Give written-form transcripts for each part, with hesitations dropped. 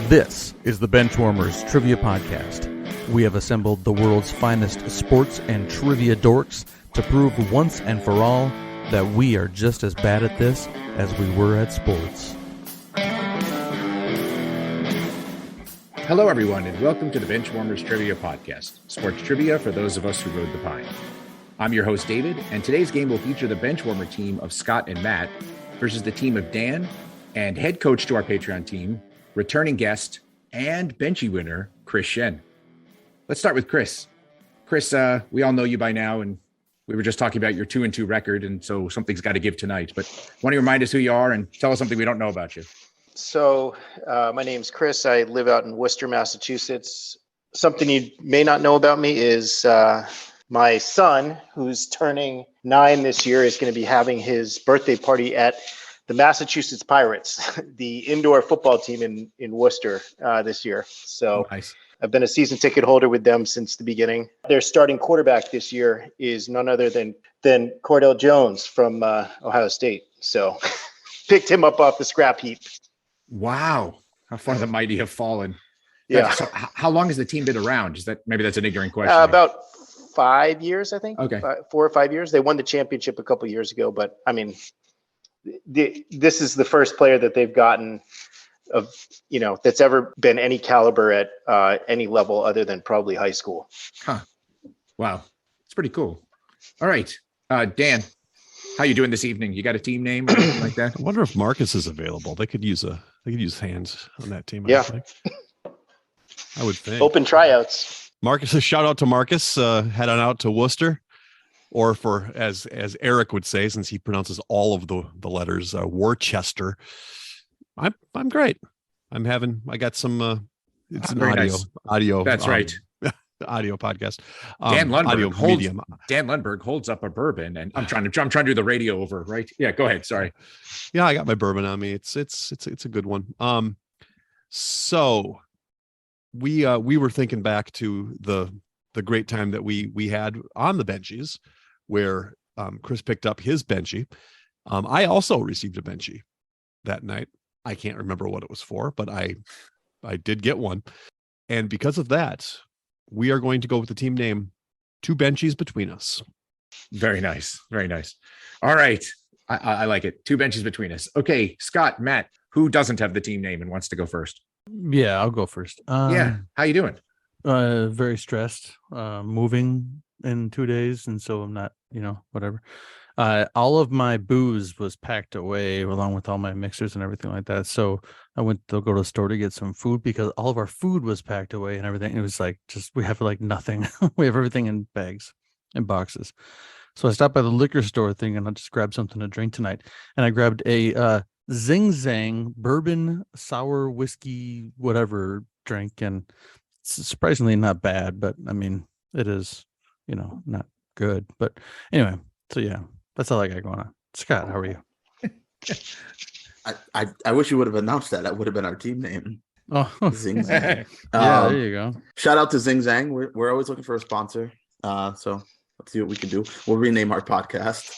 This is the Benchwarmers Trivia Podcast. We have assembled the world's finest sports and trivia dorks to prove once and for all that we are just as bad at this as we were at sports. Hello, everyone, and welcome to the Benchwarmers Trivia Podcast, sports trivia for those of us who rode the pine. I'm your host, David, and today's game will feature the Benchwarmer team of Scott and Matt versus the team of Dan and head coach to our Patreon team, returning guest, and benchy winner, Chris Shen. Let's start with Chris. Chris, we all know you by now, and we were just talking about your 2-2 record, and so something's got to give tonight. But why don't you remind us who you are and tell us something we don't know about you? So my name's Chris. I live out in Worcester, Massachusetts. Something you may not know about me is my son, who's turning 9 this year, is going to be having his birthday party at the Massachusetts Pirates, the indoor football team in Worcester this year. So Nice. I've been a season ticket holder with them since the beginning. Their starting quarterback this year is none other than Cordell Jones from Ohio State. So picked him up off the scrap heap. Wow. How far the mighty have fallen. Yeah. So how long has the team been around? Maybe that's an ignorant question. About 5 years, I think. Okay. 4 or 5 years. They won the championship a couple years ago, but I mean, this is the first player that they've gotten that's ever been any caliber at any level other than probably high school. Huh. Wow. It's pretty cool. All right. Dan, how you doing this evening? You got a team name or anything like that? I wonder if Marcus is available. They could use hands on that team. Yeah. I would think. Open tryouts. Marcus, a shout out to Marcus. Head on out to Worcester, or for as Eric would say, since he pronounces all of the letters, Worcester. I'm great. I got some. It's an audio. That's right. Audio podcast. Dan Lundberg holds up a bourbon, and I'm trying to do the radio over, right? Yeah, go ahead. Sorry. Yeah, I got my bourbon on me. It's a good one. So we were thinking back to the great time that we had on the benchies, where Chris picked up his benchy. I also received a benchy that night. I can't remember what it was for, but I did get one, and because of that, we are going to go with the team name, Two Benchies Between Us. Very nice. Very nice. All right. I like it. Two benches between us. Okay. Scott, Matt, who doesn't have the team name and wants to go first? Yeah, I'll go first. Yeah. How you doing? Very stressed. Moving in 2 days, and so I'm not, whatever. All of my booze was packed away along with all my mixers and everything like that. So I went to go to the store to get some food because all of our food was packed away and everything. It was like, we have like nothing. We have everything in bags and boxes. So I stopped by the liquor store thing and I just grabbed something to drink tonight. And I grabbed a Zing Zang bourbon sour whiskey, whatever drink. And it's surprisingly not bad, but I mean, it is, not good. But anyway, so yeah. That's all I got going on. Scott, how are you? I wish you would have announced that. That would have been our team name. Oh, Zing Zang. Yeah, there you go. Shout out to Zing Zang. We're always looking for a sponsor. So let's see what we can do. We'll rename our podcast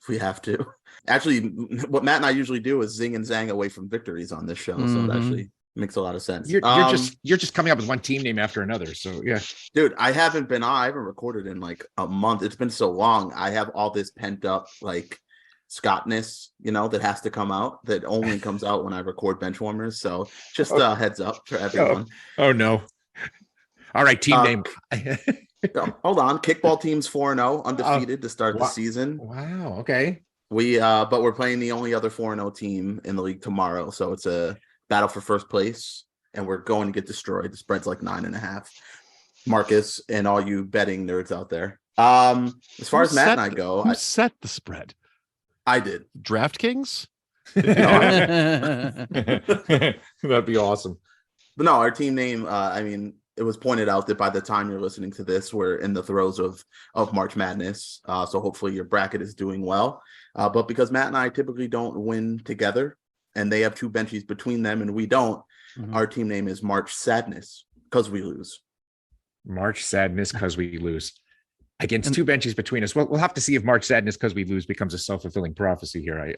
if we have to. Actually, what Matt and I usually do is zing and zang away from victories on this show. So it actually makes a lot of sense. You're just coming up with one team name after another. So yeah, dude, I haven't recorded in like a month. It's been so long. I have all this pent up like Scottness, that has to come out, that only comes out when I record Benchwarmers. So just a heads up for everyone. Oh no. All right, team name. Hold on. Kickball team's 4-0, undefeated to start the season. Wow. Okay. But we're playing the only other 4-0 team in the league tomorrow. So it's a battle for first place, and we're going to get destroyed. The spread's like 9.5. Marcus and all you betting nerds out there. As far as Matt and I go, who set the spread? I did. DraftKings? That'd be awesome. But no, our team name, it was pointed out that by the time you're listening to this, we're in the throes of March Madness. So hopefully your bracket is doing well. But because Matt and I typically don't win together, and they have two benchies between them and we don't, our team name is March Sadness because we lose. March Sadness because we lose. Against two benches between us. Well, we'll have to see if March Sadness because we lose becomes a self-fulfilling prophecy here.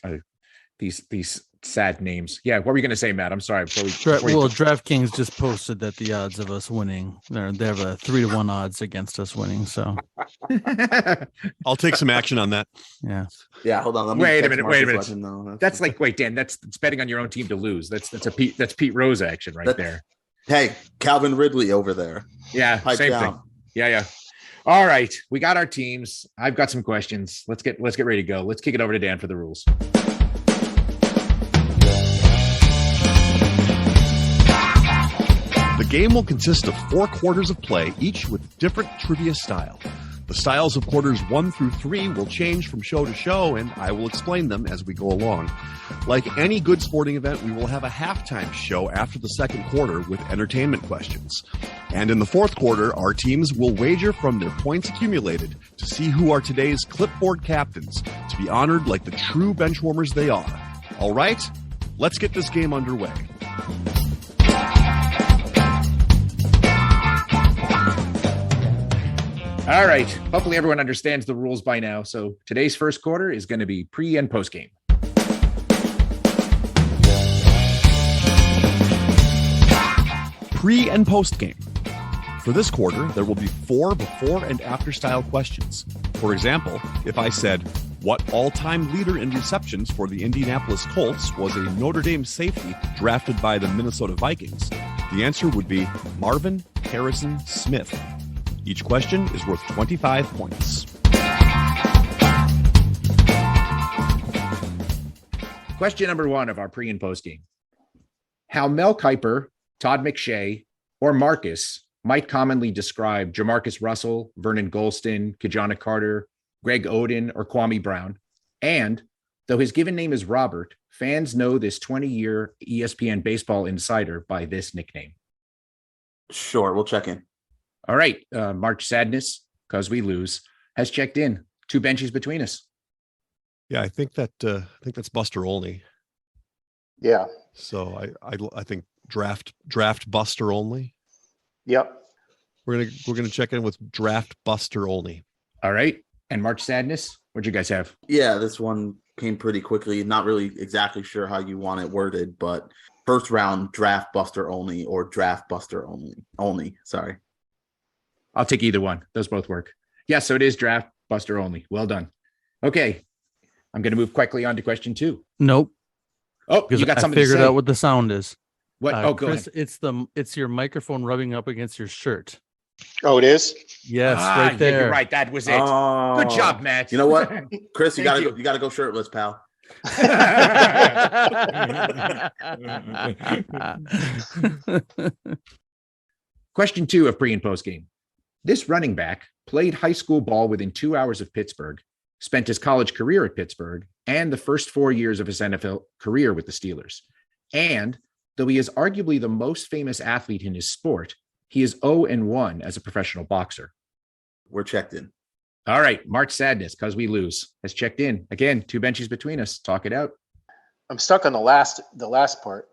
these sad names. Yeah, what were you going to say, Matt? I'm sorry. Before Well, DraftKings just posted that the odds of us winning, they have a 3-1 odds against us winning. So I'll take some action on that. yeah. Yeah, hold on. Let me Wait a text minute. Marcus, Wait a let him minute. know. That's like, wait, Dan, that's betting on your own team to lose. That's Pete Rose action right there. Hey, Calvin Ridley over there. Yeah, Pipe same down. thing. Yeah. All right, we got our teams. I've got some questions. Let's get ready to go. Let's kick it over to Dan for the rules. The game will consist of 4 quarters of play, each with different trivia style. The styles of quarters 1 through 3 will change from show to show, and I will explain them as we go along. Like any good sporting event, we will have a halftime show after the second quarter with entertainment questions. And in the fourth quarter, our teams will wager from their points accumulated to see who are today's clipboard captains, to be honored like the true benchwarmers they are. All right, let's get this game underway. All right. Hopefully everyone understands the rules by now. So today's first quarter is going to be pre and post game. Pre and post game. For this quarter, there will be 4 before and after style questions. For example, if I said, what all-time leader in receptions for the Indianapolis Colts was a Notre Dame safety drafted by the Minnesota Vikings, the answer would be Marvin Harrison Smith. Each question is worth 25 points. Question number 1 of our pre and post game. How Mel Kiper, Todd McShay, or Marcus might commonly describe Jamarcus Russell, Vernon Golston, Kajana Carter, Greg Oden, or Kwame Brown. And though his given name is Robert, fans know this 20-year ESPN baseball insider by this nickname. Sure, we'll check in. All right. March Sadness, because we lose, has checked in. 2 benchies between us. Yeah, I think that's Buster Olney. Yeah. So I think draft Buster Olney. Yep. We're gonna check in with draft Buster Olney. All right. And March Sadness, what'd you guys have? Yeah, this one came pretty quickly. Not really exactly sure how you want it worded, but first round draft Buster only or draft Buster only. Sorry. I'll take either one. Those both work. Yeah, so it is draft Buster only. Well done. Okay. I'm going to move quickly on to question 2. Nope. Oh, Because you got I something to figured say. out what the sound is. What? Go Chris, ahead. it's your microphone rubbing up against your shirt. Oh, it is? Yes, Ah, right there. Yeah, you're right. That was it. Oh, Good job, Matt. You know what, Chris? You Thank gotta go shirtless, pal. Question 2 of pre and post game. This running back played high school ball within 2 hours of Pittsburgh, spent his college career at Pittsburgh, and the first 4 years of his NFL career with the Steelers. And though he is arguably the most famous athlete in his sport, he is 0-1 as a professional boxer. We're checked in. All right. March Sadness, because we lose, has checked in. Again, 2 benchies between us. Talk it out. I'm stuck on the last part.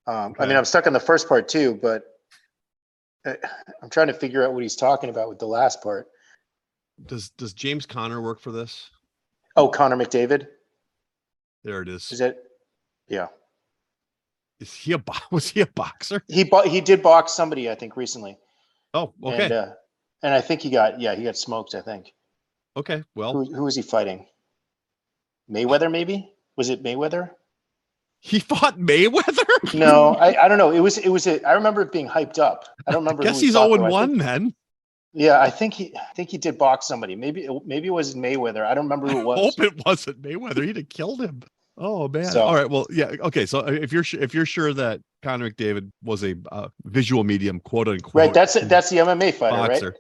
I mean, I'm stuck on the first part too, but I'm trying to figure out what he's talking about with the last part. Does James Conner work for this? Oh, Connor McDavid. There it is. Is it? Yeah. Was he a boxer? He did box somebody, I think, recently. Oh, okay. And I think he got smoked, I think. Okay. Well, Who was he fighting? Mayweather, maybe? Was it Mayweather? he fought Mayweather? No, I don't know. It was I remember it being hyped up. I don't remember. I guess who he he's fought, 0-1 then. Yeah, I think he did box somebody. Maybe it was Mayweather. I don't remember who it was. I hope it wasn't Mayweather. He'd have killed him. Oh man! So- All right. Well, yeah. Okay. So if you're sure that Connor McDavid was a visual medium, quote unquote, Right. That's the MMA fighter, boxer. right?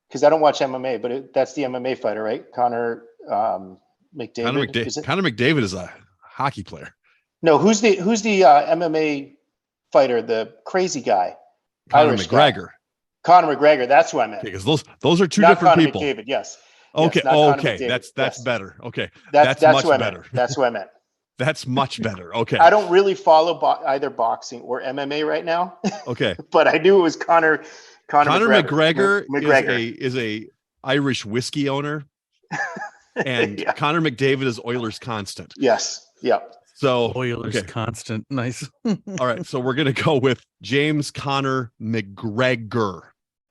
Because I don't watch MMA, but that's the MMA fighter, right? Connor McDavid. Connor McDavid is a hockey player. No, who's the MMA fighter? The crazy guy, Conor Irish McGregor. guy. Conor McGregor. That's who I meant. Because those are two Not different Conor people. McDavid, yes. Okay. Yes, not Conor Okay. McDavid, That's yes. better. Okay. That's much who I better. meant. That's who I meant. That's much better. Okay. I don't really follow either boxing or MMA right now, Okay. but I knew it was Conor McGregor McGregor. is a Irish whiskey owner, and Yeah. Connor McDavid is Oilers constant. Yes. Yeah. So Oilers okay. constant. Nice. All right. So we're gonna go with James Conner McGregor.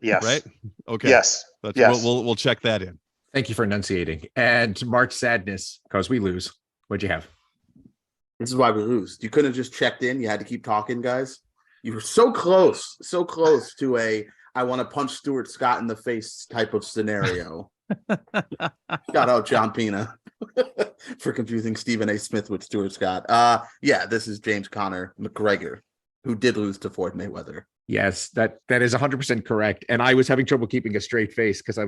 Yes. Right? Okay. Yes. That's Yes. we'll check that in. Thank you for enunciating. And March Sadness, because we lose. What'd you have? This is why we lose. You couldn't have just checked in. You had to keep talking, guys. You were so close to a I want to punch Stuart Scott in the face type of scenario. Shout out John Pena for confusing Stephen A. Smith with Stuart Scott. Yeah, this is James Conner McGregor, who did lose to Floyd Mayweather. Yes, that is 100% correct. And I was having trouble keeping a straight face because I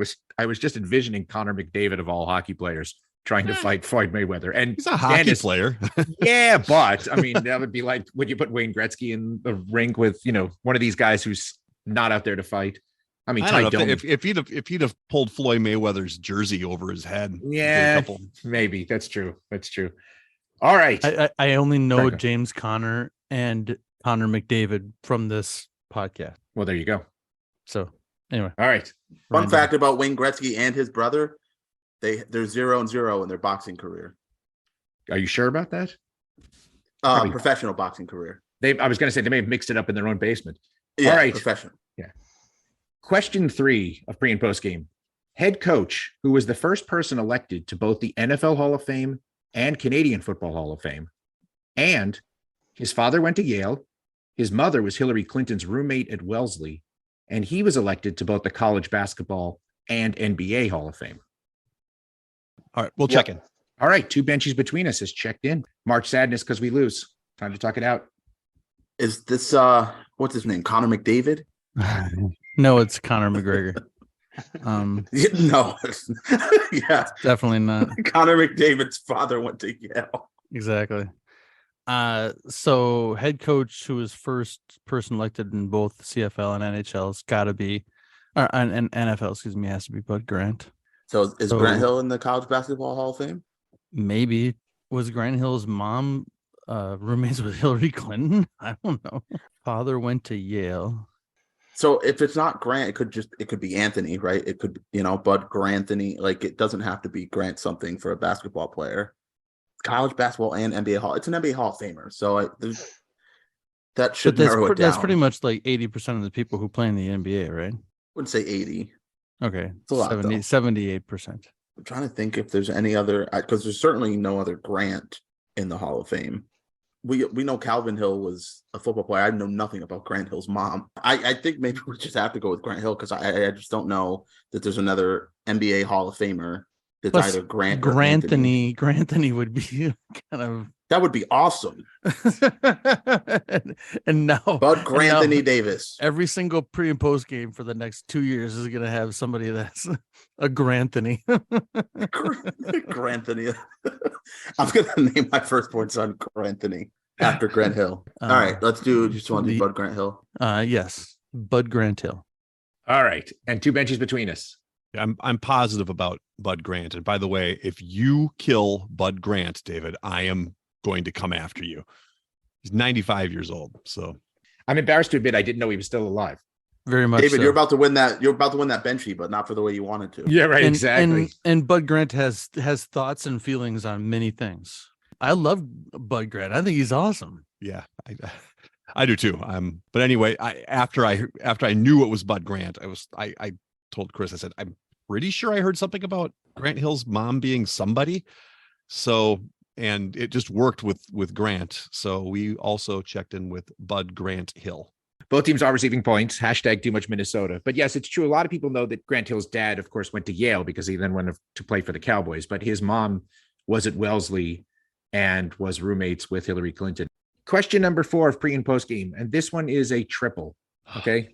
was just envisioning Connor McDavid of all hockey players trying to fight Floyd Mayweather. And He's a hockey player. Yeah, but I mean, that would be like, would you put Wayne Gretzky in the ring with, one of these guys who's not out there to fight? I mean, I don't know if he'd have pulled Floyd Mayweather's jersey over his head. Yeah, maybe that's true. All right. I only know James Conner and Connor McDavid from this podcast. Well, there you go. So anyway, all right. Fun fact about Wayne Gretzky and his brother: they're 0-0 in their boxing career. Are you sure about that? Professional boxing career. I was going to say they may have mixed it up in their own basement. Yeah, all right. Professional. Yeah. Question 3 of pre and post game. Head coach who was the first person elected to both the NFL Hall of Fame and Canadian Football Hall of Fame, and his father went to Yale. His mother was Hillary Clinton's roommate at Wellesley, and he was elected to both the college basketball and NBA Hall of Fame. All right, we'll check in. All right, 2 benches between us is checked in. March Sadness because we lose. Time to talk it out. Is this what's his name? Connor McDavid? No, it's Conor McGregor. No, yeah, definitely not. Connor McDavid's father went to Yale. Exactly. So head coach who was first person elected in both CFL and NHL has got to be, and NFL, excuse me, has to be Bud Grant. So is Grant Hill in the College Basketball Hall of Fame? Maybe. Was Grant Hill's mom roommates with Hillary Clinton? I don't know. Father went to Yale. So if it's not Grant, it could be Anthony, right? It could, Bud Granthony. Like, it doesn't have to be Grant something for a basketball player. College basketball and NBA Hall. It's an NBA Hall of Famer. So that should narrow it down. That's pretty much like 80% of the people who play in the NBA, right? I wouldn't say 80. Okay. It's a lot, 78%. I'm trying to think if there's any other, because there's certainly no other Grant in the Hall of Fame. We know Calvin Hill was a football player. I know nothing about Grant Hill's mom. I think maybe we just have to go with Grant Hill because I just don't know that there's another NBA Hall of Famer that's either Grant or Anthony. Granthony would be kind of... That would be awesome. and now Bud Granthony Davis. Every single pre and post game for the next 2 years is going to have somebody that's a Granthony. Granthony. I'm going to name my firstborn son Granthony after Grant Hill. All right, let's do. Just want to do Bud Grant Hill. Yes, Bud Grant Hill. All right, and 2 benches between us. I'm positive about Bud Grant. And by the way, if you kill Bud Grant, David, I am going to come after you. He's 95 years old. So I'm embarrassed to admit I didn't know he was still alive. Very much. David, so. You're about to win that. You're about to win that benchy, but not for the way you wanted to. Yeah, right. Exactly. And Bud Grant has thoughts and feelings on many things. I love Bud Grant. I think he's awesome. Yeah, I do too. But anyway, after I knew it was Bud Grant, I told Chris, I said, I'm pretty sure I heard something about Grant Hill's mom being somebody. So, and it just worked with Grant. So we also checked in with Bud Grant Hill. Both teams are receiving points. # too much Minnesota. But yes, it's true. A lot of people know that Grant Hill's dad, of course, went to Yale because he then went to play for the Cowboys. But his mom was at Wellesley and was roommates with Hillary Clinton. Question number 4 of pre and post game. And this one is a triple. Okay.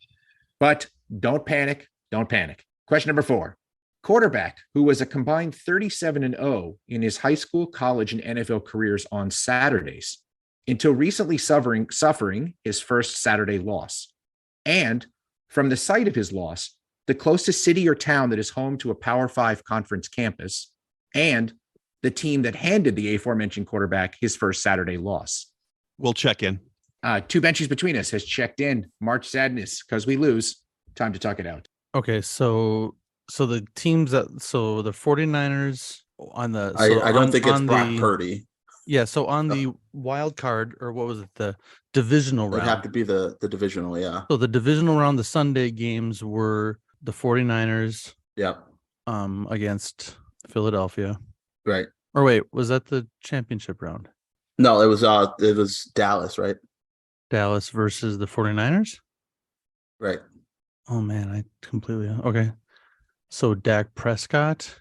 But don't panic. Don't panic. Question number 4. Quarterback who was a combined 37-0 in his high school, college, and NFL careers on Saturdays until recently suffering his first Saturday loss. And from the site of his loss, the closest city or town that is home to a Power 5 conference campus, and the team that handed the aforementioned quarterback his first Saturday loss. We'll check in. 2 benches between us has checked in. March Sadness because we lose. Time to talk it out. Okay, so the teams the 49ers on the... I don't think it's Brock Purdy. Yeah, so on the wild card, or what was it, the divisional It'd round? have to be the divisional, yeah. So the divisional round, the Sunday games were the 49ers Yep. against Philadelphia. Right. Or wait, was that the championship round? No, it was Dallas, right? Dallas versus the 49ers? Right. Oh man, I completely okay. So Dak Prescott.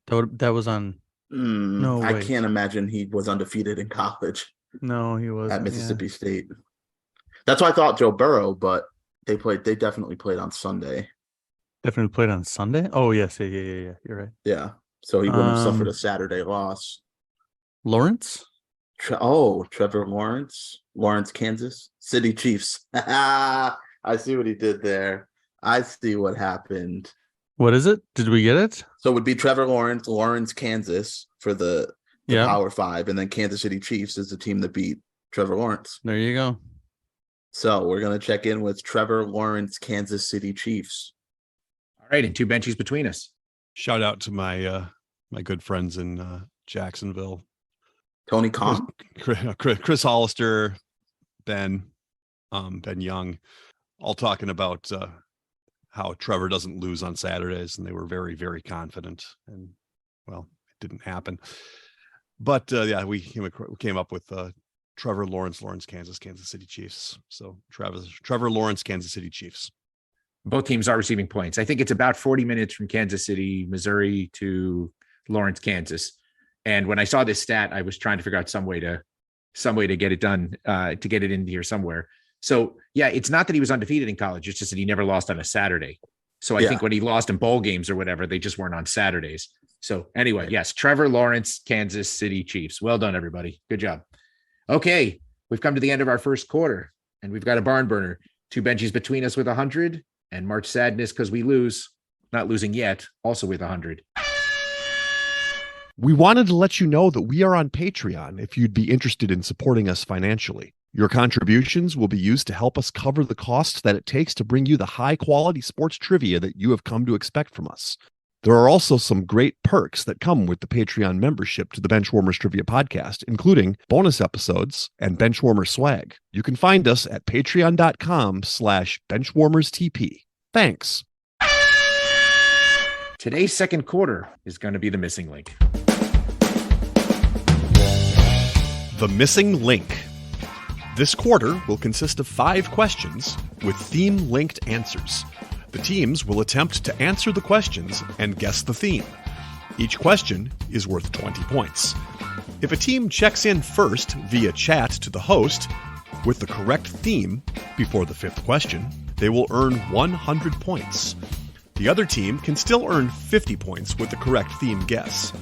That was on. No, I wait. can't imagine he was undefeated in college No, he was at Mississippi State. That's why I thought Joe Burrow, but they definitely played on Sunday. Definitely played on Sunday. Oh yes, yeah. You're right. Yeah. So he wouldn't have suffered a Saturday loss. Lawrence? Trevor Lawrence, Kansas City Chiefs. I see what he did there. I see what happened. What is it? Did we get it? So it would be Trevor Lawrence, Kansas for the Power 5, and then Kansas City Chiefs is the team that beat Trevor Lawrence. There you go. So we're going to check in with Trevor Lawrence, Kansas City Chiefs. All right, and 2 benchies between us. Shout out to my my good friends in Jacksonville. Tony Khan, Chris Hollister, Ben Young, all talking about how Trevor doesn't lose on Saturdays, and they were very, very confident. And well, it didn't happen. But yeah, we came up with Trevor Lawrence, Kansas City Chiefs. So Trevor Lawrence, Kansas City Chiefs. Both teams are receiving points. I think it's about 40 minutes from Kansas City, Missouri to Lawrence, Kansas. And when I saw this stat, I was trying to figure out some way to get it done, to get it in here somewhere. So yeah, it's not that he was undefeated in college. It's just that he never lost on a Saturday. So I think when he lost in bowl games or whatever, they just weren't on Saturdays. So anyway, yes, Trevor Lawrence, Kansas City Chiefs. Well done, everybody. Good job. Okay, we've come to the end of our first quarter, and we've got a barn burner. 2 benchies between us with 100, and March Sadness because we lose, not losing yet, also with 100. We wanted to let you know that we are on Patreon if you'd be interested in supporting us financially. Your contributions will be used to help us cover the costs that it takes to bring you the high-quality sports trivia that you have come to expect from us. There are also some great perks that come with the Patreon membership to the Benchwarmers Trivia Podcast, including bonus episodes and Benchwarmer swag. You can find us at patreon.com/benchwarmerstp. Thanks. Today's second quarter is going to be the missing link. The missing link. This quarter will consist of 5 questions with theme-linked answers. The teams will attempt to answer the questions and guess the theme. Each question is worth 20 points. If a team checks in first via chat to the host with the correct theme before the 5th question, they will earn 100 points. The other team can still earn 50 points with the correct theme guess.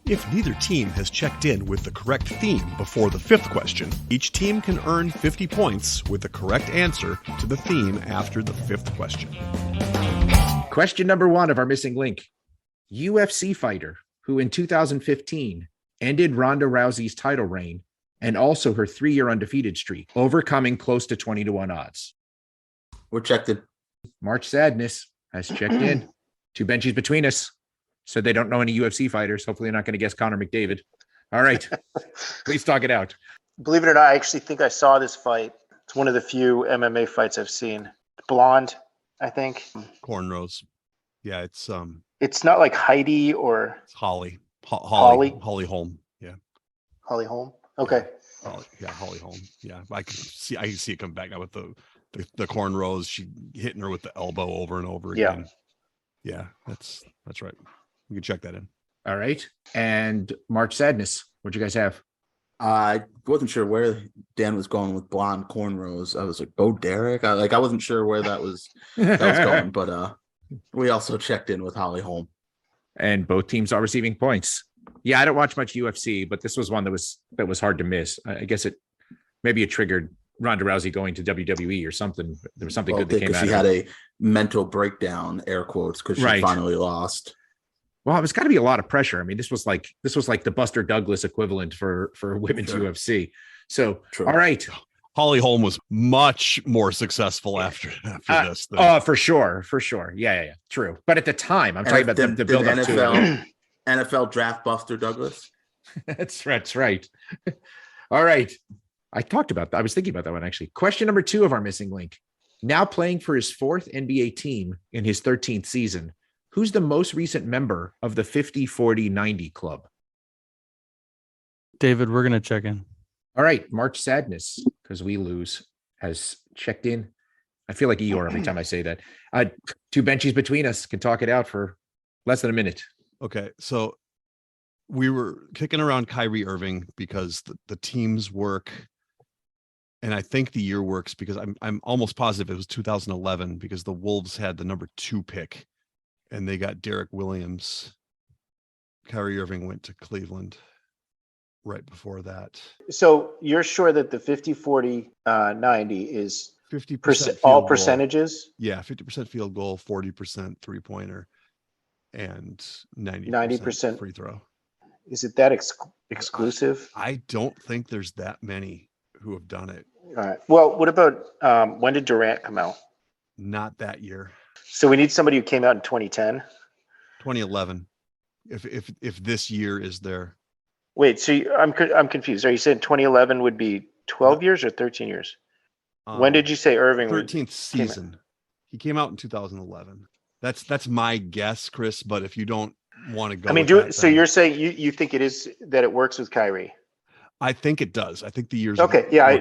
If neither team has checked in with the correct theme before the 5th question, each team can earn 50 points with the correct answer to the theme after the 5th question. Question number 1 of our missing link. UFC fighter who in 2015 ended Ronda Rousey's title reign and also her 3-year undefeated streak, overcoming close to 20-1 odds. we're checked in. March Sadness has checked in. 2 benchies between us. So they don't know any UFC fighters. Hopefully they're not going to guess Conor McDavid. All right. Please talk it out. Believe it or not, I actually think I saw this fight. It's one of the few MMA fights I've seen. Blonde, I think. Cornrows. Yeah, it's not like Heidi or it's Holly. Holly? Holly Holm. Yeah. Holly Holm. Okay. Holly Holm. Yeah. I can see it come back now with the cornrows. She hitting her with the elbow over and over again. Yeah, that's right. We can check that in. All right. And March Sadness. What'd you guys have? I wasn't sure where Dan was going with blonde cornrows. I was like, Bo Derek. I wasn't sure where that was going, but we also checked in with Holly Holm. And both teams are receiving points. Yeah, I don't watch much UFC, but this was one that was hard to miss. I guess maybe it triggered Ronda Rousey going to WWE or something. There was something good that came out. She had a mental breakdown, air quotes, because she finally lost. Well, it's got to be a lot of pressure. I mean, this was like the Buster Douglas equivalent for women's UFC. So, True. All right. Holly Holm was much more successful after this. Oh, for sure. Yeah. True. But at the time, I'm talking about the build up to NFL draft Buster Douglas. That's right. All right. I talked about that. I was thinking about that one actually. Question number 2 of our missing link. Now playing for his 4th NBA team in his 13th season, who's the most recent member of the 50-40-90 club? David, we're going to check in. All right. March Sadness, because we lose, has checked in. I feel like Eeyore every time I say that. 2 benchies between us can talk it out for less than a minute. Okay. So we were kicking around Kyrie Irving because the teams work. And I think the year works because I'm almost positive it was 2011 because the Wolves had the number 2 pick and they got Derek Williams. Kyrie Irving went to Cleveland right before that. So you're sure that the 50-40-90 is 50% all percentages? Yeah, 50% field goal, 40% 3-pointer, and 90% free throw. Is it that exclusive? I don't think there's that many who have done it. All right. Well, what about when did Durant come out? Not that year. So we need somebody who came out in 2010. 2011. If this year is there. Wait, so I'm confused. Are you saying 2011 would be 12 years or 13 years? When did you say Irving? 13th season. He came out in 2011. That's my guess, Chris. But if you don't want to go, I mean, so you're saying you think it is that it works with Kyrie? I think it does. I think the years. Okay. Yeah.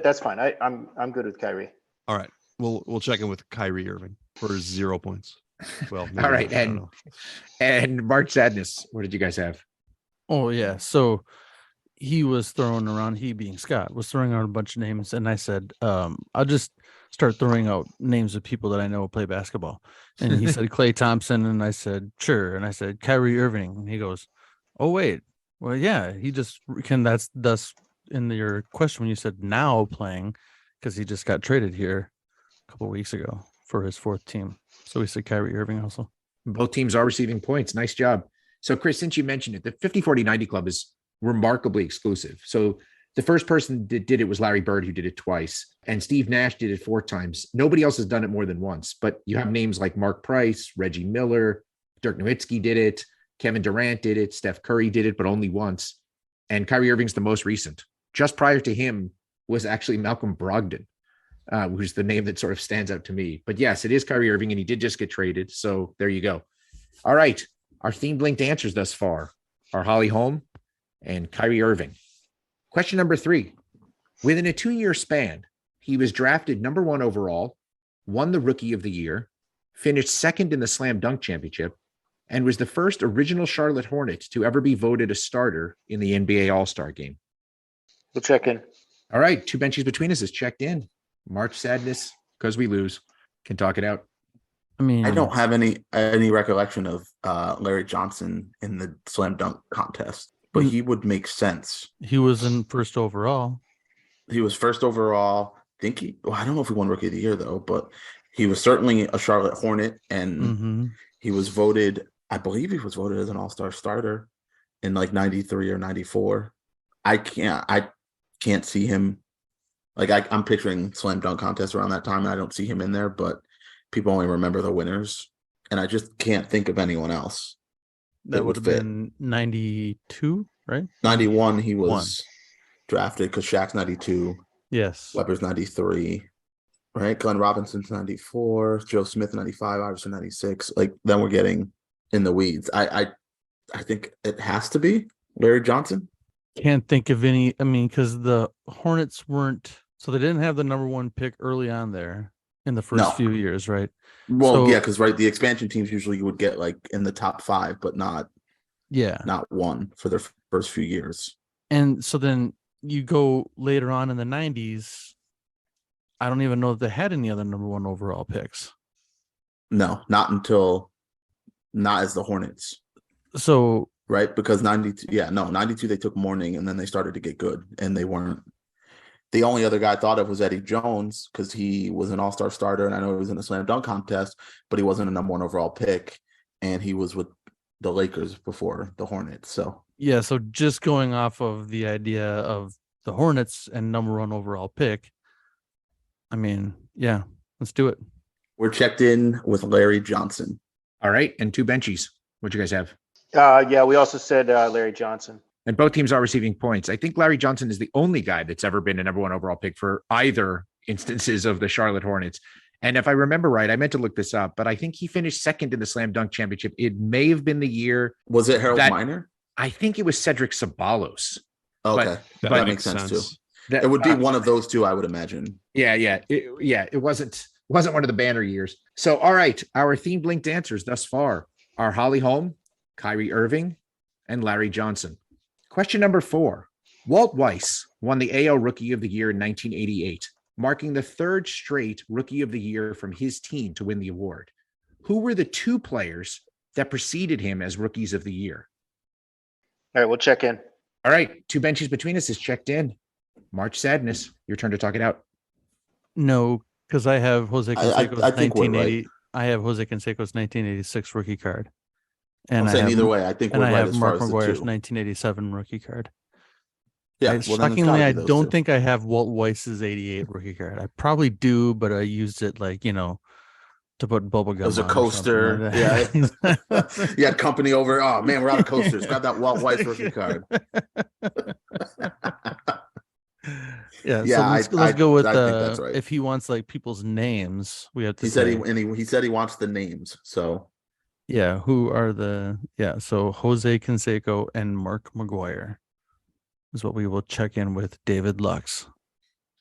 That's fine. I'm good with Kyrie. All right. We'll check in with Kyrie Irving for 0 points. Well, all right. And March Sadness, what did you guys have? Oh yeah. So he was throwing around, he being Scott was throwing out a bunch of names. And I said, I'll just start throwing out names of people that I know play basketball. And he said, Klay Thompson. And I said, sure. And I said, Kyrie Irving. And he goes, oh, wait. Well, yeah, he just can. That's thus in your question when you said now playing, because he just got traded here a couple of weeks ago for his 4th team. So we said Kyrie Irving also. Both teams are receiving points. Nice job. So, Chris, since you mentioned it, the 50-40-90 club is remarkably exclusive. So the first person that did it was Larry Bird, who did it twice. And Steve Nash did it 4 times. Nobody else has done it more than once. But you have names like Mark Price, Reggie Miller, Dirk Nowitzki did it. Kevin Durant did it. Steph Curry did it, but only once. And Kyrie Irving's the most recent. Just prior to him was actually Malcolm Brogdon, who's the name that sort of stands out to me. But yes, it is Kyrie Irving, and he did just get traded. So there you go. All right. Our themed linked answers thus far are Holly Holm and Kyrie Irving. Question number 3. Within a 2-year span, he was drafted number 1 overall, won the Rookie of the Year, finished 2nd in the Slam Dunk Championship, and was the first original Charlotte Hornet to ever be voted a starter in the NBA All-Star game. We'll check in. All right. 2 benches between us is checked in. March Sadness, because we lose, can talk it out. I mean, I don't have any recollection of Larry Johnson in the slam dunk contest, but he would make sense. He was in 1st overall. He was 1st overall. I don't know if he won Rookie of the Year though, but he was certainly a Charlotte Hornet, and he was voted. I believe he was voted as an All-Star starter in like 93 or 94. I can't see him. Like I'm picturing slam dunk contest around that time, and I don't see him in there, but people only remember the winners, and I just can't think of anyone else. That would have been 92, right? 91, he was drafted because Shaq's 92. Yes. Webber's 93, right? Glenn Robinson's 94, Joe Smith 95, Iverson 96. Like then we're getting in the weeds. I think it has to be Larry Johnson. Can't think of any. I mean, because the Hornets weren't, so they didn't have the number 1 pick early on there in the first few years, right? Well, yeah, because the expansion teams usually you would get like in the top 5, but not 1 for their first few years. And so then you go later on in the 90s. I don't even know if they had any other number 1 overall picks. No, not as the Hornets. So right, because 92 they took Mourning, and then they started to get good, and they weren't. The only other guy I thought of was Eddie Jones, because he was an all-star starter, and I know he was in a slam dunk contest, but he wasn't a number 1 overall pick, and he was with the Lakers before the Hornets. So yeah, so just going off of the idea of the Hornets and number 1 overall pick, I mean, yeah, let's do it. We're checked in with Larry Johnson. All right, and 2 benchies. What'd you guys have? Yeah, we also said Larry Johnson. And both teams are receiving points. I think Larry Johnson is the only guy that's ever been a number 1 overall pick for either instances of the Charlotte Hornets. And if I remember right, I meant to look this up, but I think he finished second in the Slam Dunk Championship. It may have been the year. Was it Harold Miner? I think it was Cedric Sabalos. Okay. That makes sense too. It would be one of those two, I would imagine. It wasn't one of the banner years. So, all right, our themed linked answers thus far are Holly Holm, Kyrie Irving, and Larry Johnson. Question number 4. Walt Weiss won the AL Rookie of the Year in 1988, marking the 3rd straight Rookie of the Year from his team to win the award. Who were the 2 players that preceded him as Rookies of the Year? All right, we'll check in. All right, 2 benches between us is checked in. March Sadness, your turn to talk it out. No, because I have Jose Canseco's I think we're 1980. right. I have Jose Canseco's 1986 rookie card, and I'm saying either way, I think we're and I right have as far Mark as the McGuire's 2. 1987 rookie card. Yeah, Shockingly, I don't think I have Walt Weiss's 88 rookie card. I probably do, but I used it to put bubble gum. It was a on or coaster. something like that. Yeah. You had company over. Oh man, we're out of coasters. Grab that Walt Weiss rookie card. Yeah, Yeah, so let's go with I think that's right. if he wants people's names, we have to He said he said he wants the names. So yeah, who are so Jose Canseco and Mark McGuire is what we will check in with David Lux.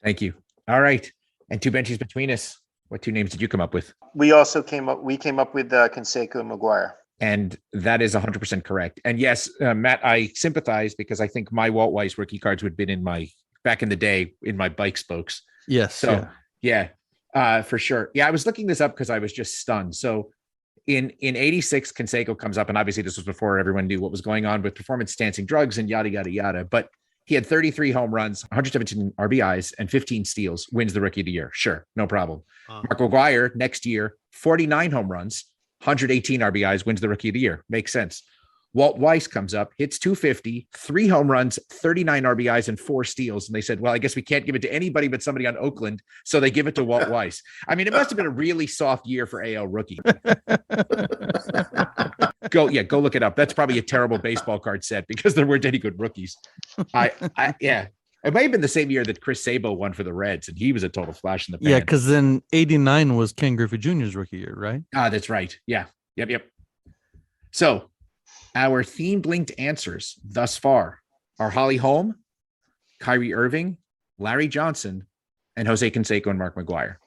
Thank you. All right. And 2 benches between us. What 2 names did you come up with? We also came up with Canseco and McGuire. And that is 100% correct. And yes, Matt, I sympathize because I think my Walt Weiss rookie cards would have been back in the day in my bike spokes. Yes. So for sure. Yeah, I was looking this up because I was just stunned. So in 86, Canseco comes up, and obviously this was before everyone knew what was going on with performance enhancing drugs and yada, yada, yada. But he had 33 home runs, 117 RBIs, and 15 steals, wins the Rookie of the Year. Sure, no problem. Mark McGuire, next year, 49 home runs, 118 RBIs, wins the Rookie of the Year. Makes sense. Walt Weiss comes up, hits 250, 3 home runs, 39 RBIs, and 4 steals. And they said, well, I guess we can't give it to anybody but somebody on Oakland. So they give it to Walt Weiss. I mean, it must have been a really soft year for AL rookie. Go look it up. That's probably a terrible baseball card set because there weren't any good rookies. Yeah. It may have been the same year that Chris Sabo won for the Reds, and he was a total flash in the pan. Yeah, because then 89 was Ken Griffey Jr.'s rookie year, right? That's right. Yeah. Yep. So our themed linked answers thus far are Holly Holm, Kyrie Irving, Larry Johnson, and Jose Canseco and Mark McGuire.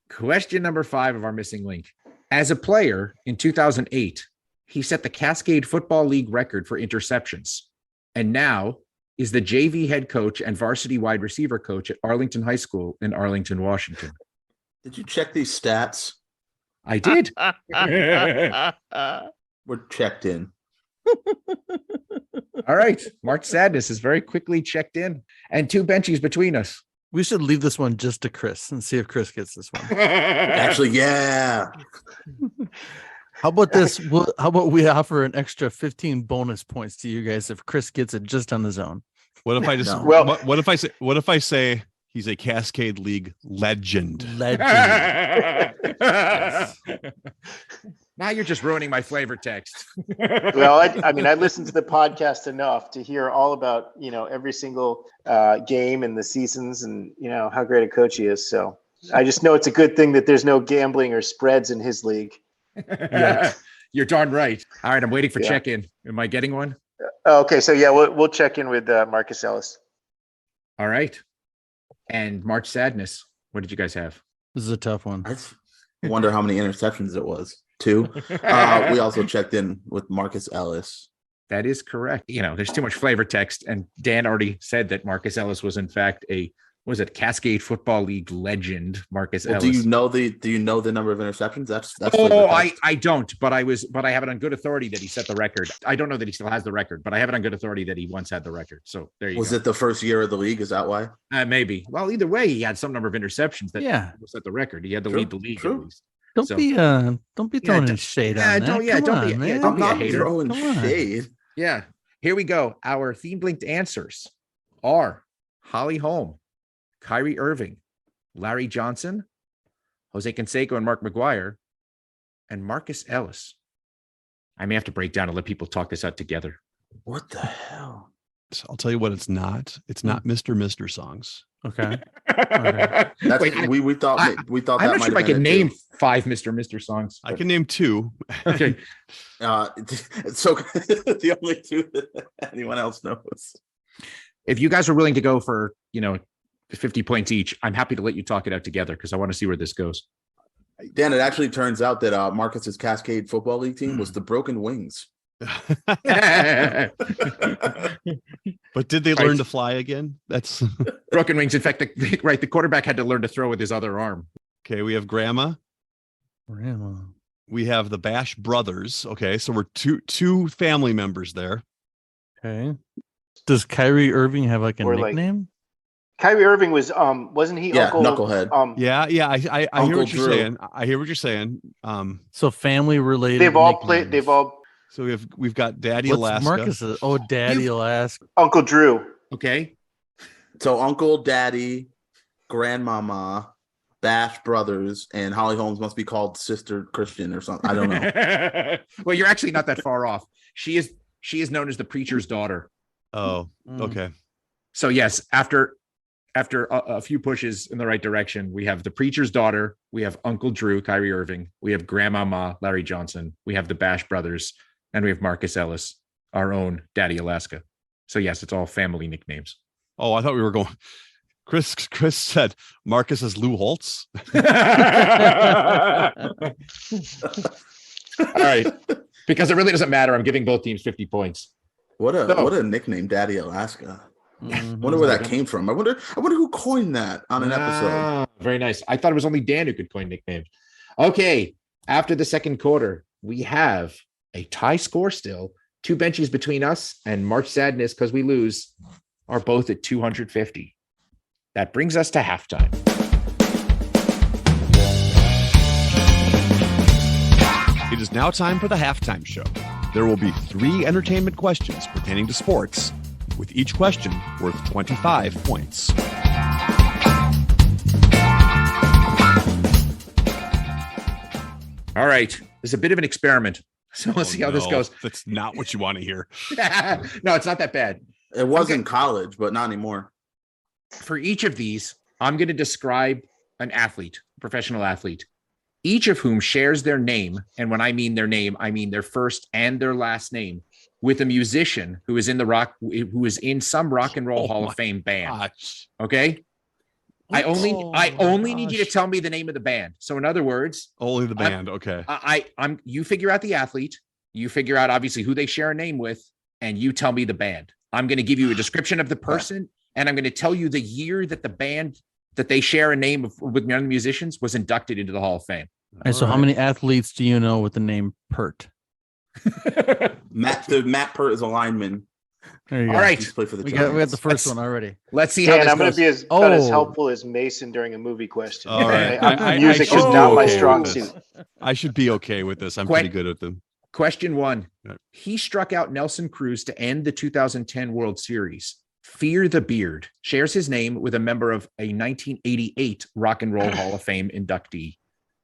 Question number 5 of our missing link. As a player in 2008, he set the Cascade Football League record for interceptions, and now is the JV head coach and varsity wide receiver coach at Arlington High School in Arlington, Washington. did you check these stats? I did. We're checked in. All right. March Sadness is very quickly checked in, and 2 benchies between us. We should leave this one just to Chris and see if Chris gets this one. Actually, yeah. How about this? How about we offer an extra 15 bonus points to you guys if Chris gets it just on his own? What if I just No. Well- what if I say he's a Cascade League legend? Legend. Now you're just ruining my flavor text. Well, I mean, I listened to the podcast enough to hear all about, every single game and the seasons and, how great a coach he is. So I just know it's a good thing that there's no gambling or spreads in his league. Yeah, you're darn right. All right, I'm waiting for Yeah. check-in. Am I getting one? Okay, so yeah, we'll check in with Marcus Ellis. All right. And March Sadness, what did you guys have? This is a tough one. I wonder how many interceptions it was. 2. We also checked in with Marcus Ellis. That is correct. There's too much flavor text, and Dan already said that Marcus Ellis was in fact Cascade Football League legend, Marcus Ellis. Do you know the number of interceptions? That's I don't, but I have it on good authority that he set the record. I don't know that he still has the record, but I have it on good authority that he once had the record. So there you go. Was it the first year of the league? Is that why? Maybe. Well, either way, he had some number of interceptions that set the record. He had to True, lead the league true. at least. Don't be throwing any shade on that. Don't be I'm a not hater. throwing Come on. shade. Yeah. Here we go. Our themed linked answers are Holly Holm, Kyrie Irving, Larry Johnson, Jose Canseco and Mark McGuire, and Marcus Ellis. I may have to break down and let people talk this out together. What the hell? I'll tell you what it's not. It's not Mr. songs. Okay. That's Wait, we thought I'm that not might sure if I have been can it, name too. 5 Mr. songs. I can name 2. Okay. So the only 2 that anyone else knows. If you guys are willing to go for, 50 points each, I'm happy to let you talk it out together because I want to see where this goes. Dan, it actually turns out that Marcus's Cascade Football League team was the Broken Wings. But did they learn to fly again? That's Broken wings. In fact, the quarterback had to learn to throw with his other arm. okay. We have Grandma. Grandma. We have the Bash Brothers. Okay, so we're two family members there. Okay. Does Kyrie Irving have like a Or like- nickname? Kyrie Irving was wasn't he Uncle Knucklehead. Yeah. I hear Uncle what you're Drew. saying. I hear what you're saying. So family related. They've all nicknames. played. They've all So we've got Daddy What's Alaska. Marcus's? Oh, Daddy Alaska. Uncle Drew. Okay. So Uncle, Daddy, Grandmama, Bash Brothers, and Holly Holmes must be called Sister Christian or something. I don't know. Well, you're actually not that far off. She is known as the preacher's daughter. Oh, Mm. okay. So yes, after a few pushes in the right direction, we have the preacher's daughter, we have Uncle Drew, Kyrie Irving, we have Grandmama, Larry Johnson, we have the Bash Brothers, and we have Marcus Ellis, our own Daddy Alaska. So yes, it's all family nicknames. Oh, I thought we were going. Chris said Marcus is Lou Holtz. All right. Because it really doesn't matter. I'm giving both teams 50 points. What a So- what a nickname, Daddy Alaska. Mhm. Wonder where that came from. I wonder who coined that on an episode. Ah, very nice. I thought it was only Dan who could coin nicknames. Okay. After the second quarter, we have a tie score still. 2 benches between us, and March Sadness, because we lose, are both at 250. That brings us to halftime. It is now time for the halftime show. There will be 3 entertainment questions pertaining to sports, with each question worth 25 points. All right. This is a bit of an experiment. So let's Oh, see how this no, goes. That's not what you want to hear. No, it's not that bad. It was in college, but not anymore. For each of these, I'm going to describe an athlete, professional athlete, each of whom shares their name. And when I mean their name, I mean their first and their last name with a musician who is in some rock and roll Oh Hall my of Fame band. Gosh. Okay. I only Oh need you to tell me the name of the band. So in other words, Only the band. Okay. I'm you figure out the athlete, you figure out obviously who they share a name with, and you tell me the band. I'm going to give you a description of the person, and I'm going to tell you the year that the band that they share a name with young musicians was inducted into the Hall of Fame. All right, so how many athletes do you know with the name Pert? Matt Pert is a lineman. There you All go. right. He's played for the We got Giants. the first one already. Let's see how Dan, this I'm going goes. to be about as Oh. helpful as Mason during a movie question. All right. Music I is should not be my okay strong with this. suit. I should be okay with this. I'm pretty good at them. Question 1. Right. He struck out Nelson Cruz to end the 2010 World Series. Fear the Beard shares his name with a member of a 1988 Rock and Roll Hall of Fame inductee.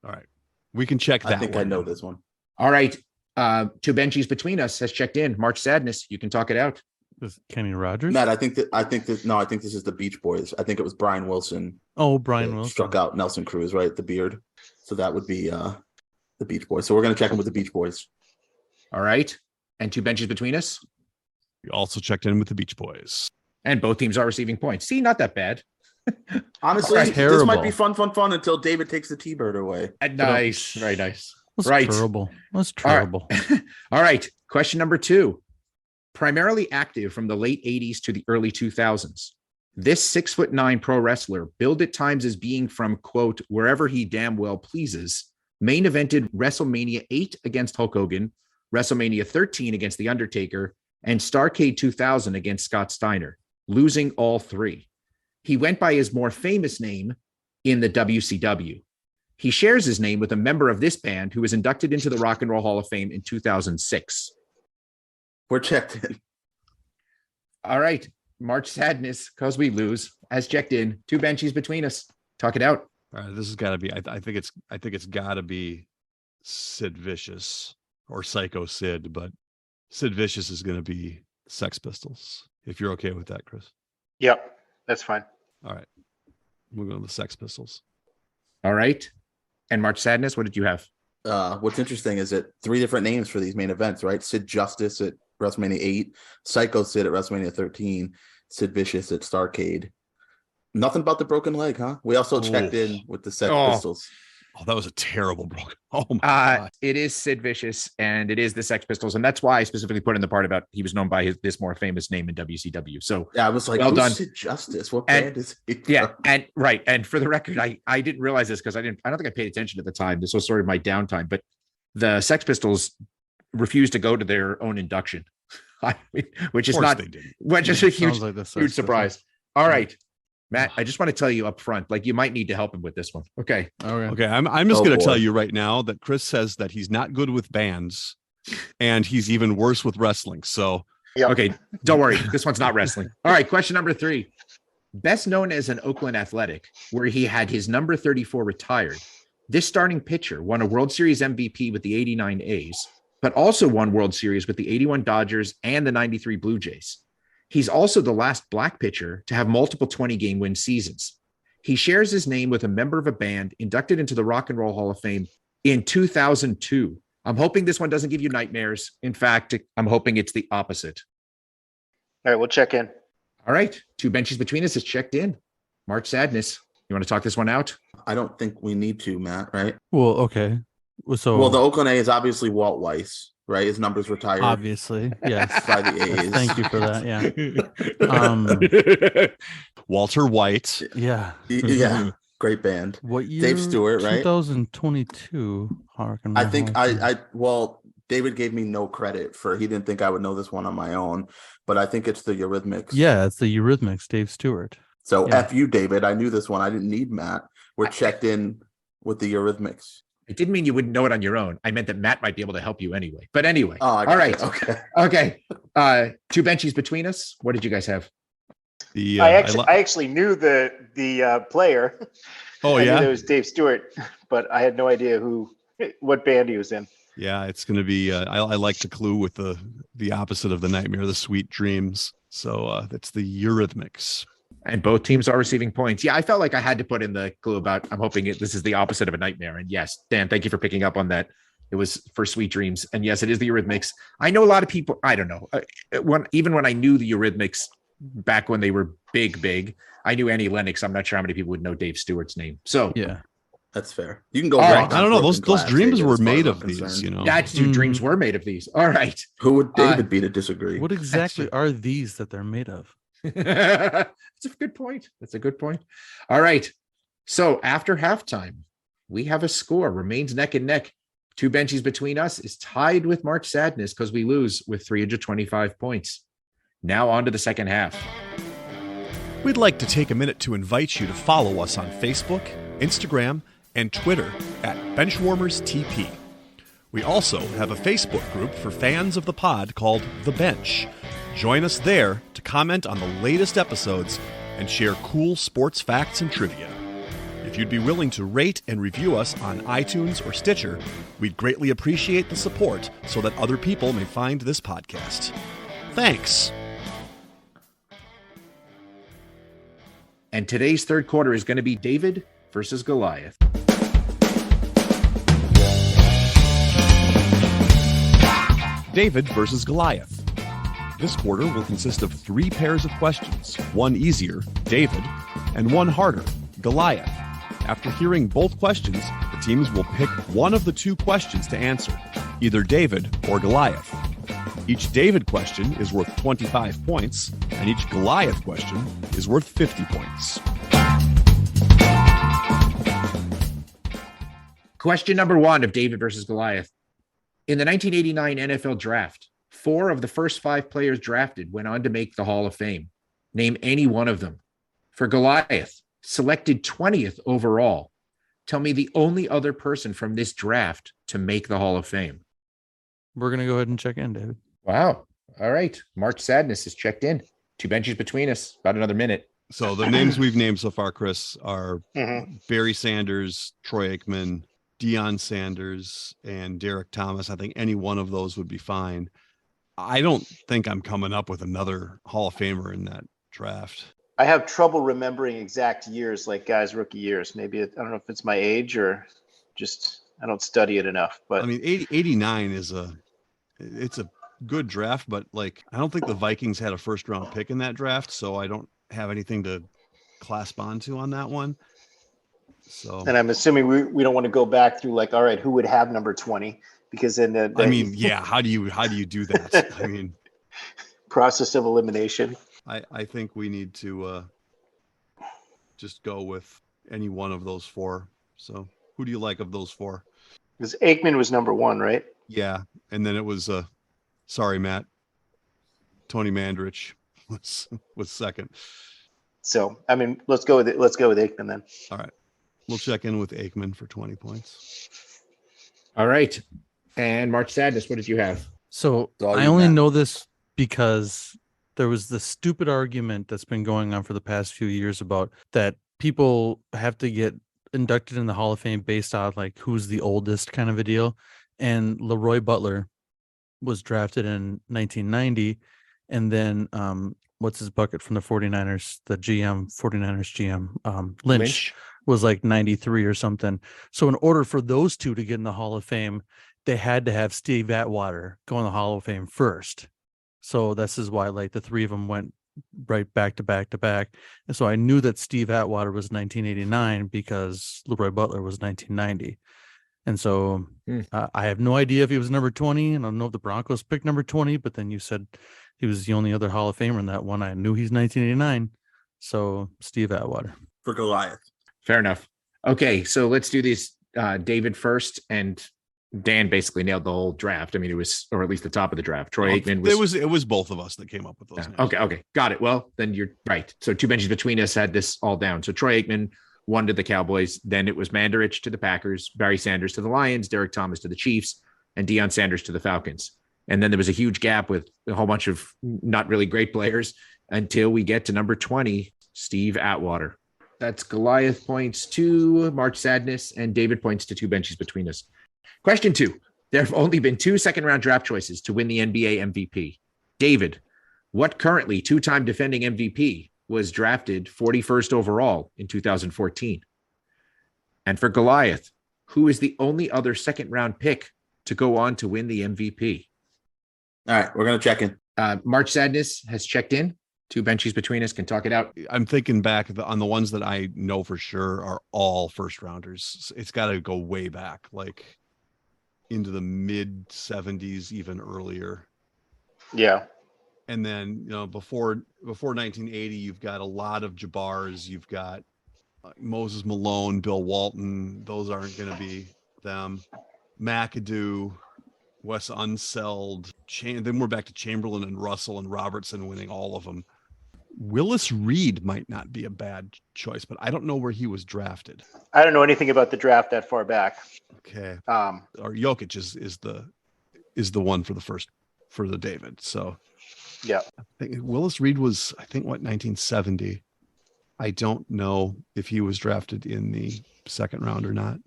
All right. We can check that. I think I know this one. All right. 2 benchies between us has checked in. March Sadness, you can talk it out. This Kenny Rogers? Matt, I think this is the Beach Boys. I think it was Brian Wilson. Oh, Brian that Wilson. struck out Nelson Cruz, right? The beard. So that would be the Beach Boys. So we're going to check in with the Beach Boys. All right. And 2 benches between us. We also checked in with the Beach Boys. And both teams are receiving points. See, not that bad. Honestly, That's this might terrible. be fun until David takes the T-Bird away. Nice. Very nice. That's Right. terrible. That's All right. terrible. All right. Question number 2. Primarily active from the late 80s to the early 2000s, this 6'9" pro wrestler, billed at times as being from, quote, wherever he damn well pleases, main evented WrestleMania 8 against Hulk Hogan, WrestleMania 13 against The Undertaker, and Starrcade 2000 against Scott Steiner, losing all 3. He went by his more famous name in the WCW. He shares his name with a member of this band who was inducted into the Rock and Roll Hall of Fame in 2006. We're checked in. All right. March Sadness, because we lose, has checked in. 2 benchies between us. Talk it out. All right. This has got to be. I think it's got to be Sid Vicious or Psycho Sid, but Sid Vicious is going to be Sex Pistols. if you're okay with that, Chris. Yep, that's fine. All right. We're going to the Sex Pistols. All right. And March Sadness, what did you have? What's interesting is that 3 different names for these main events, right? Sid Justice at WrestleMania 8, Psycho Sid at WrestleMania 13, Sid Vicious at Starrcade. Nothing about the broken leg, huh? We also checked in with the Sex Pistols. Oh, that was a terrible broken. Oh my God. It is Sid Vicious and it is the Sex Pistols. And that's why I specifically put in the part about he was known by this more famous name in WCW. So yeah, I was like, well done. Sid Justice. What band is he? Yeah. And right. And for the record, I didn't realize this because I don't think I paid attention at the time. This was sort of my downtime, but the Sex Pistols refused to go to their own induction, which is not, which is a huge, like huge surprise. All right. Matt, I just want to tell you up front, like you might need to help him with this one. Okay. Okay. I'm just going to tell you right now that Chris says that he's not good with bands and he's even worse with wrestling. So, okay. Don't worry. This one's not wrestling. All right. Question number 3. Best known as an Oakland Athletic, where he had his number 34 retired. This starting pitcher won a World Series MVP with the 89 A's, but also won World Series with the 81 Dodgers and the 93 Blue Jays. He's also the last black pitcher to have multiple 20-game win seasons. He shares his name with a member of a band inducted into the Rock and Roll Hall of Fame in 2002. I'm hoping this one doesn't give you nightmares. In fact, I'm hoping it's the opposite. All right, we'll check in. All right, 2 benches between us is checked in. March Sadness. You want to talk this one out? I don't think we need to, Matt, right? Well, okay. Well, the Oakland A is obviously Walt Weiss, right? His number's retired. Obviously, yes. By the A's. Thank you for that. Yeah. Walter White. Yeah. Yeah. Great band. What year? Dave Stewart, right? 2022. I think well, David gave me no credit for, he didn't think I would know this one on my own, but I think it's the Eurythmics. Yeah, it's the Eurythmics, Dave Stewart. So F you, David. I knew this one. I didn't need Matt. We're checked in with the Eurythmics. I didn't mean you wouldn't know it on your own. I meant that Matt might be able to help you anyway. But anyway. All right. Okay. 2 benchies between us. What did you guys have? I actually knew the player. Oh, I yeah. knew it was Dave Stewart, but I had no idea what band he was in. Yeah, it's going to be. I like the clue with the opposite of the nightmare, the sweet dreams. So that's the Eurythmics. And both teams are receiving points. Yeah, I felt like I had to put in the clue about, I'm hoping this is the opposite of a nightmare. And yes, Dan, thank you for picking up on that. It was for Sweet Dreams. And yes, it is the Eurythmics. I know a lot of people, I don't know. Even when I knew the Eurythmics back when they were big, I knew Annie Lennox. I'm not sure how many people would know Dave Stewart's name. So yeah, that's fair. You can go. Right. I don't know. Those dreams were made of these, you know. That's dreams were made of these. All right. Who would David be to disagree? What exactly are these that they're made of? That's a good point. All right. So after halftime, we have a score, remains neck and neck. 2 benchies between us is tied with March Sadness because we lose with 325 points. Now on to the second half. We'd like to take a minute to invite you to follow us on Facebook, Instagram, and Twitter at BenchwarmersTP. We also have a Facebook group for fans of the pod called The Bench. Join us there to comment on the latest episodes and share cool sports facts and trivia. If you'd be willing to rate and review us on iTunes or Stitcher, we'd greatly appreciate the support so that other people may find this podcast. Thanks. And today's third quarter is going to be David versus Goliath. David versus Goliath. This quarter will consist of 3 pairs of questions, one easier, David, and one harder, Goliath. After hearing both questions, the teams will pick one of the 2 questions to answer, either David or Goliath. Each David question is worth 25 points, and each Goliath question is worth 50 points. Question number 1 of David versus Goliath. In the 1989 NFL Draft, 4 of the first 5 players drafted went on to make the Hall of Fame. Name any one of them. For Goliath, selected 20th overall. Tell me the only other person from this draft to make the Hall of Fame. We're going to go ahead and check in, David. Wow. All right. March Sadness is checked in. 2 benches between us. About another minute. So the names we've named so far, Chris, are Barry Sanders, Troy Aikman, Deion Sanders, and Derek Thomas. I think any one of those would be fine. I don't think I'm coming up with another Hall of Famer in that draft. I have trouble remembering exact years, like guys' rookie years. Maybe I don't know if it's my age or just I don't study it enough. But I mean, 89 it's a good draft, but like I don't think the Vikings had a first round pick in that draft, so I don't have anything to clasp onto on that one. So, and I'm assuming we don't want to go back through like, all right, who would have number 20? Because then I mean, yeah, how do you do that? I mean, process of elimination. I think we need to just go with any one of those four. So who do you like of those four? Because Aikman was number 1, right? Yeah. And then it was sorry, Matt. Tony Mandrich was second. So I mean, let's go with Aikman then. All right. We'll check in with Aikman for 20 points. All right. And March Sadness, what did you have? So I only know this because there was the stupid argument that's been going on for the past few years about that people have to get inducted in the Hall of Fame based on like who's the oldest kind of a deal. And Leroy Butler was drafted in 1990. And then what's his bucket from the 49ers, the 49ers GM, Lynch was like 93 or something. So in order for those two to get in the Hall of Fame, they had to have Steve Atwater go in the Hall of Fame first. So this is why like the three of them went right back to back to back. And so I knew that Steve Atwater was 1989 because Leroy Butler was 1990. And so I have no idea if he was number 20, and I don't know if the Broncos picked number 20, but then you said he was the only other Hall of Famer in that one. I knew he's 1989. So Steve Atwater. For Goliath. Fair enough. Okay, so let's do this. David first, and Dan basically nailed the whole draft. I mean, it was, or at least the top of the draft. Troy Aikman was. It was both of us that came up with those. Yeah. Okay, got it. Well, then you're right. So two benches between us had this all down. So Troy Aikman won to the Cowboys. Then it was Mandarich to the Packers, Barry Sanders to the Lions, Derek Thomas to the Chiefs, and Deion Sanders to the Falcons. And then there was a huge gap with a whole bunch of not really great players until we get to number 20, Steve Atwater. That's Goliath points to March Sadness, and David points to two benches between us. Question 2. There have only been 2 second-round draft choices to win the NBA MVP. David, what currently two-time defending MVP was drafted 41st overall in 2014? And for Goliath, who is the only other second-round pick to go on to win the MVP? All right, we're going to check in. March Sadness has checked in. Two benches between us can talk it out. I'm thinking back on the ones that I know for sure are all first rounders. It's got to go way back, like into the mid 70s, even earlier. Yeah. And then, before 1980, you've got a lot of Jabbars. You've got Moses Malone, Bill Walton. Those aren't going to be them. McAdoo, Wes Unseld. Then we're back to Chamberlain and Russell and Robertson winning all of them. Willis Reed might not be a bad choice, but I don't know where he was drafted. I don't know anything about the draft that far back. Okay. Or Jokic is the one for the David. So yeah. I think Willis Reed was, 1970. I don't know if he was drafted in the second round or not.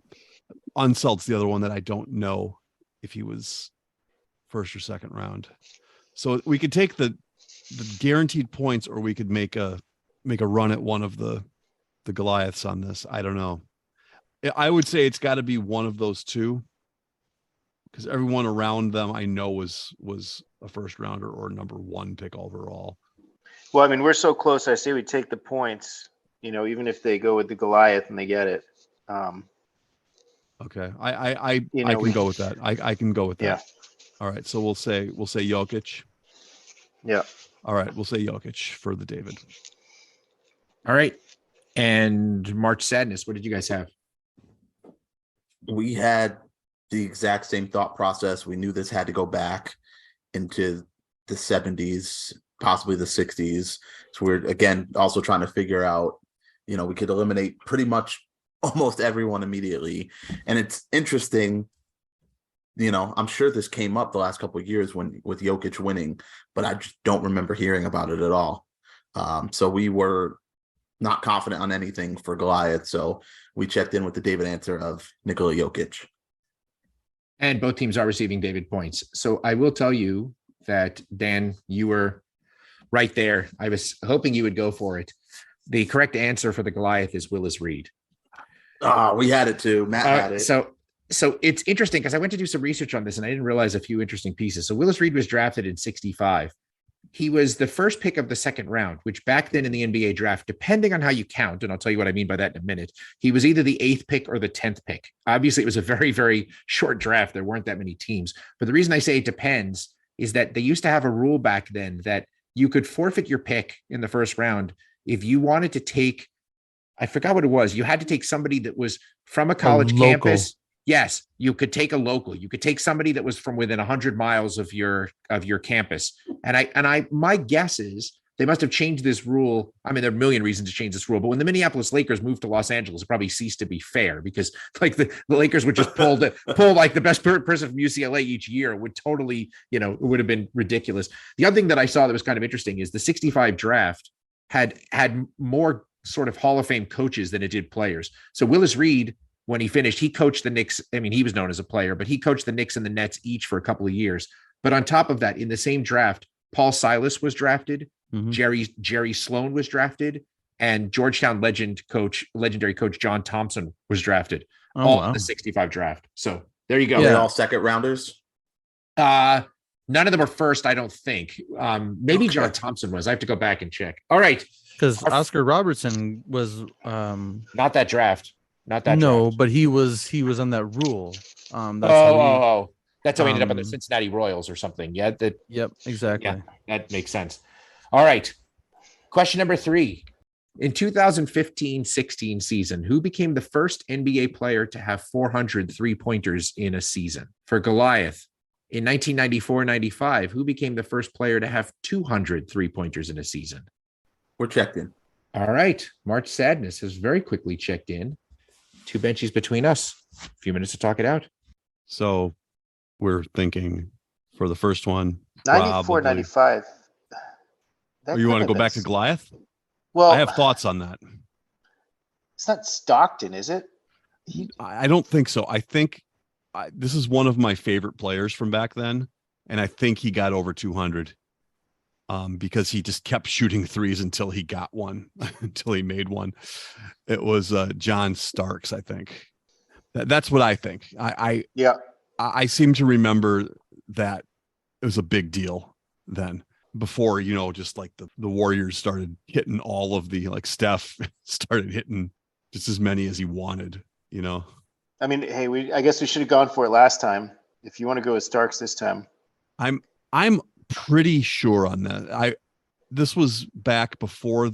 Unseld's the other one that I don't know if he was first or second round. So we could take the guaranteed points, or we could make a run at one of the Goliaths on this. I don't know. I would say it's got to be one of those two, because everyone around them I know was a first rounder or number 1 pick overall. Well, I mean, we're so close. I say we take the points, even if they go with the Goliath and they get it. Okay. I can go with that. I can go with that. Yeah. All right. So we'll say Jokic. Yeah. All right. We'll say Jokic for the David. All right. And March Sadness, what did you guys have? We had the exact same thought process. We knew this had to go back into the 70s, possibly the 60s. So we're, again, also trying to figure out, we could eliminate pretty much almost everyone immediately. And it's interesting, I'm sure this came up the last couple of years with Jokic winning, but I just don't remember hearing about it at all. So we were not confident on anything for Goliath. So we checked in with the David answer of Nikola Jokic. And both teams are receiving David points. So I will tell you, that, Dan, you were right there. I was hoping you would go for it. The correct answer for the Goliath is Willis Reed. We had it too. Matt had it. So it's interesting because I went to do some research on this and I didn't realize a few interesting pieces. So Willis Reed was drafted in 65. He was the first pick of the second round, which back then in the NBA draft, depending on how you count, and I'll tell you what I mean by that in a minute, he was either the 8th pick or the 10th pick. Obviously, it was a very, very short draft. There weren't that many teams. But the reason I say it depends is that they used to have a rule back then that you could forfeit your pick in the first round if you wanted to take, I forgot what it was. You had to take somebody that was from a college campus. Yes, you could take a local. You could take somebody that was from within 100 miles of your campus. And my guess is they must have changed this rule. I mean, there are a million reasons to change this rule, but when the Minneapolis Lakers moved to Los Angeles, it probably ceased to be fair because like the Lakers would just pull like the best person from UCLA each year. Would totally, it would have been ridiculous. The other thing that I saw that was kind of interesting is the 65 draft had more sort of Hall of Fame coaches than it did players. So Willis Reed, when he finished, he coached the Knicks. I mean, he was known as a player, but he coached the Knicks and the Nets each for a couple of years. But on top of that, in the same draft, Paul Silas was drafted, Jerry Sloan was drafted, and Georgetown legendary coach John Thompson was drafted. In the 65 draft. So there you go. Are they all second rounders? None of them are first, I don't think. Maybe John Thompson was. I have to go back and check. All right. Because Oscar Robertson was not that draft. Not that. No, draft. but he was on that rule. That's how we ended up on the Cincinnati Royals or something. Yeah. Yep. Exactly. Yeah, that makes sense. All right. Question number 3. In 2015-16 season, who became the first NBA player to have 400 3-pointers in a season? For Goliath, in 1994-95, who became the first player to have 200 3-pointers in a season? We're checked in. All right. March Sadness has very quickly checked in. 2 benchies between us. A few minutes to talk it out. So we're thinking for the first one, 94, 95. You want to go back to Goliath? Well, I have thoughts on that. It's not Stockton, is it? I don't think so. I think this is one of my favorite players from back then, and I think he got over 200 because he just kept shooting threes until he got one, until he made one. It was John Starks, I think. That's what I think. I seem to remember that it was a big deal then. Before, just like the Warriors started hitting all of the, like Steph started hitting just as many as he wanted, I mean, hey, I guess we should have gone for it last time. If you want to go with Starks this time. I'm pretty sure on that. This was back before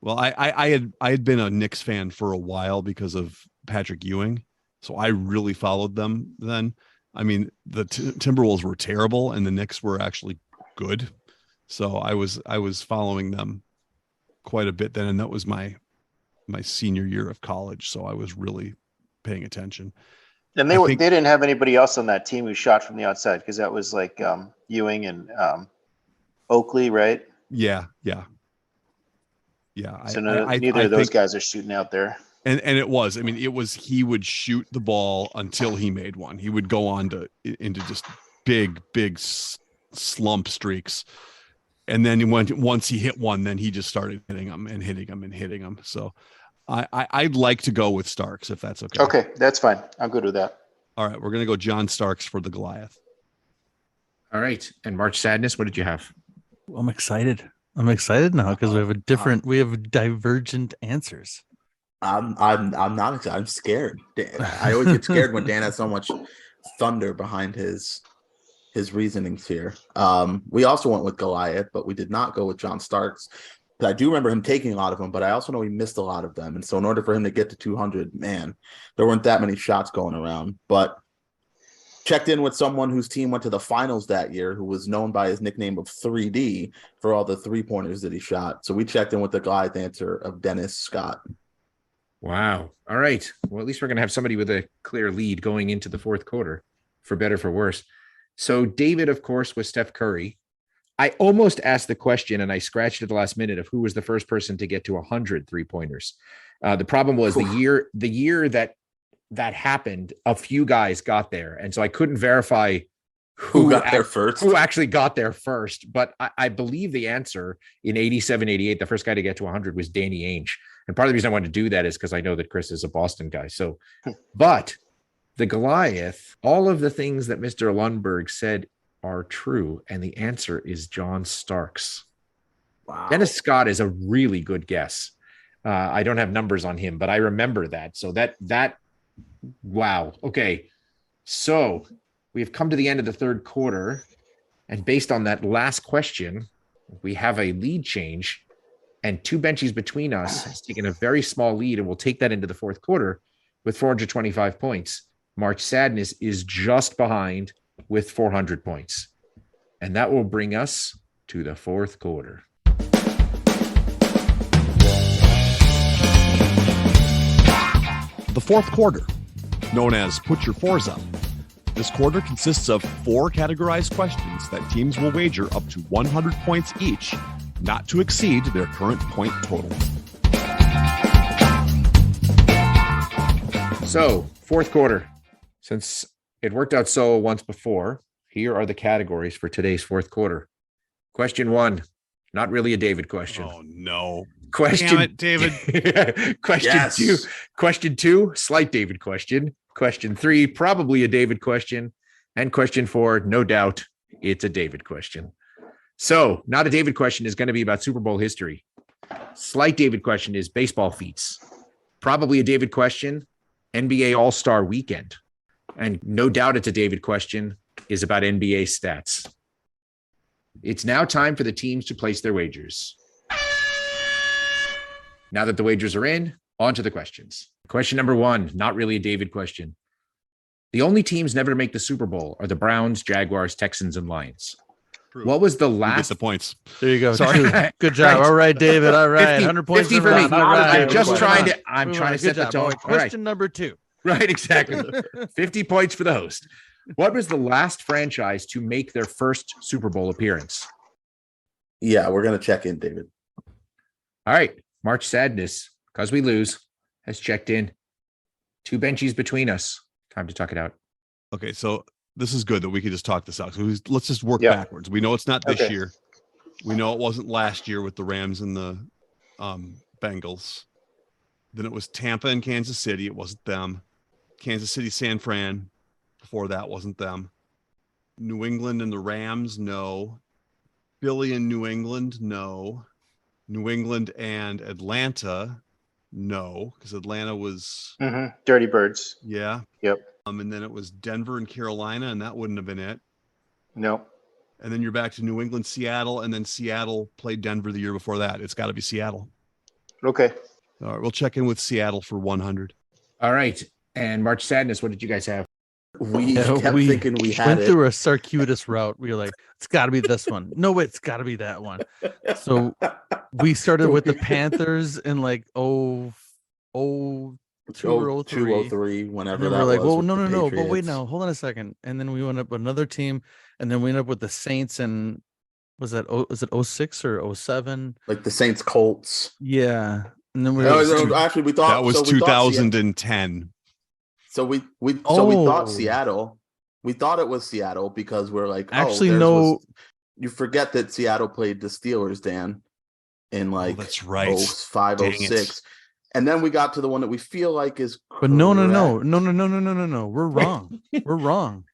I had been a Knicks fan for a while because of Patrick Ewing. So I really followed them then. I mean, the Timberwolves were terrible and the Knicks were actually good. So I was following them quite a bit then. And that was my senior year of college. So I was really paying attention. And they didn't have anybody else on that team who shot from the outside because that was like Ewing and Oakley, right? Yeah. So neither of those guys are shooting out there. And it was, he would shoot the ball until he made one. He would go on into just big slump streaks. And then once he hit one, then he just started hitting them. So I'd like to go with Starks if that's okay. Okay, that's fine. I'm good with that. All right, we're going to go John Starks for the Goliath. All right. And March Sadness, what did you have? I'm excited. Now because we have divergent answers. I'm not excited. I'm scared. I always get scared when Dan has so much thunder behind his reasonings here. We also went with Goliath, but we did not go with John Starks. I do remember him taking a lot of them, but I also know he missed a lot of them. And so in order for him to get to 200, man, there weren't that many shots going around. But checked in with someone whose team went to the finals that year, who was known by his nickname of 3D for all the 3-pointers that he shot. So we checked in with the Goliath answer of Dennis Scott. Wow. All right. Well, at least we're going to have somebody with a clear lead going into the fourth quarter, for better, for worse. So David, of course, was Steph Curry. I almost asked the question and I scratched at the last minute of who was the first person to get to 100 3-pointers. The problem was the year that happened, a few guys got there. And so I couldn't verify Who got there first? Who actually got there first. But I believe the answer in 87, 88, the first guy to get to 100 was Danny Ainge. And part of the reason I wanted to do that is because I know that Chris is a Boston guy. So, but the Goliath, all of the things that Mr. Lundberg said are true. And the answer is John Starks. Wow. Dennis Scott is a really good guess. I don't have numbers on him, but I remember that. So wow. Okay. So we've come to the end of the third quarter. And based on that last question, we have a lead change. And two benchies between us has taken a very small lead, and we'll take that into the fourth quarter with 425 points. March Sadness is just behind with 400 points. And that will bring us to the fourth quarter. The fourth quarter, known as Put Your Fours Up. This quarter consists of 4 categorized questions that teams will wager up to 100 points each, not to exceed their current point total. So, fourth quarter. Since it worked out so once before, here are the categories for today's fourth quarter. Question 1, not really a David question. Oh, no. Question, Damn it, David. Question 2, slight David question. Question 3, probably a David question. And question 4, no doubt it's a David question. So, not a David question is going to be about Super Bowl history. Slight David question is baseball feats. Probably a David question, NBA All-Star Weekend. And no doubt it's a David question is about NBA stats. It's now time for the teams to place their wagers. Now that the wagers are in, on to the questions. Question number 1, not really a David question. The only teams never to make the Super Bowl are the Browns, Jaguars, Texans, and Lions. True. What was the You get last? the points. There you go. Sorry. Good job. Right. All right, David. All right. 50 100 points 50 for me. All right. I'm just Move trying on. to. I'm Move trying on. to set Good the job. tone. All right, All right. question number 2. Right, exactly. 50 points for the host. What was the last franchise to make their first Super Bowl appearance? Yeah, we're gonna check in, David. All right. March Sadness, because we lose, has checked in. Two benchies between us. Time to talk it out. Okay, so this is good that we could just talk this out. So let's just work Yeah. backwards. We know it's not this Okay. year. We know it wasn't last year with the Rams and the Bengals. Then it was Tampa and Kansas City. It wasn't them. Kansas City, San Fran. Before that wasn't them. New England and the Rams, no. Philly and New England, no. New England and Atlanta, no, because Atlanta was Dirty Birds. yeah. Yep. And then it was Denver and Carolina, and that wouldn't have been it. No. And then you're back to New England, Seattle, and then Seattle played Denver the year before that. It's got to be Seattle. Okay. All right, we'll check in with Seattle for 100. All right. And March Sadness, what did you guys have? We kept thinking we had went it. through a circuitous route. We were like, it's got to be this one. No, it's got to be that one. So we started with the Panthers in like 02 or 03. 203, whenever And that we're like, was. well, with no, the but wait Patriots. now, hold on a second. And then we went up with another team, and then we ended up with the Saints, and was it 06 or 07? Like the Saints Colts. Yeah. And then we No, actually, we thought That was so we thought 2010. So we Oh. thought Seattle. We thought it was Seattle because we're like, Actually, theirs no. was- you forget that Seattle played the Steelers, Dan, in like that's right. 05, Dang it. 06. And then we got to the one that we feel like is But no. correct. We're wrong. We're wrong.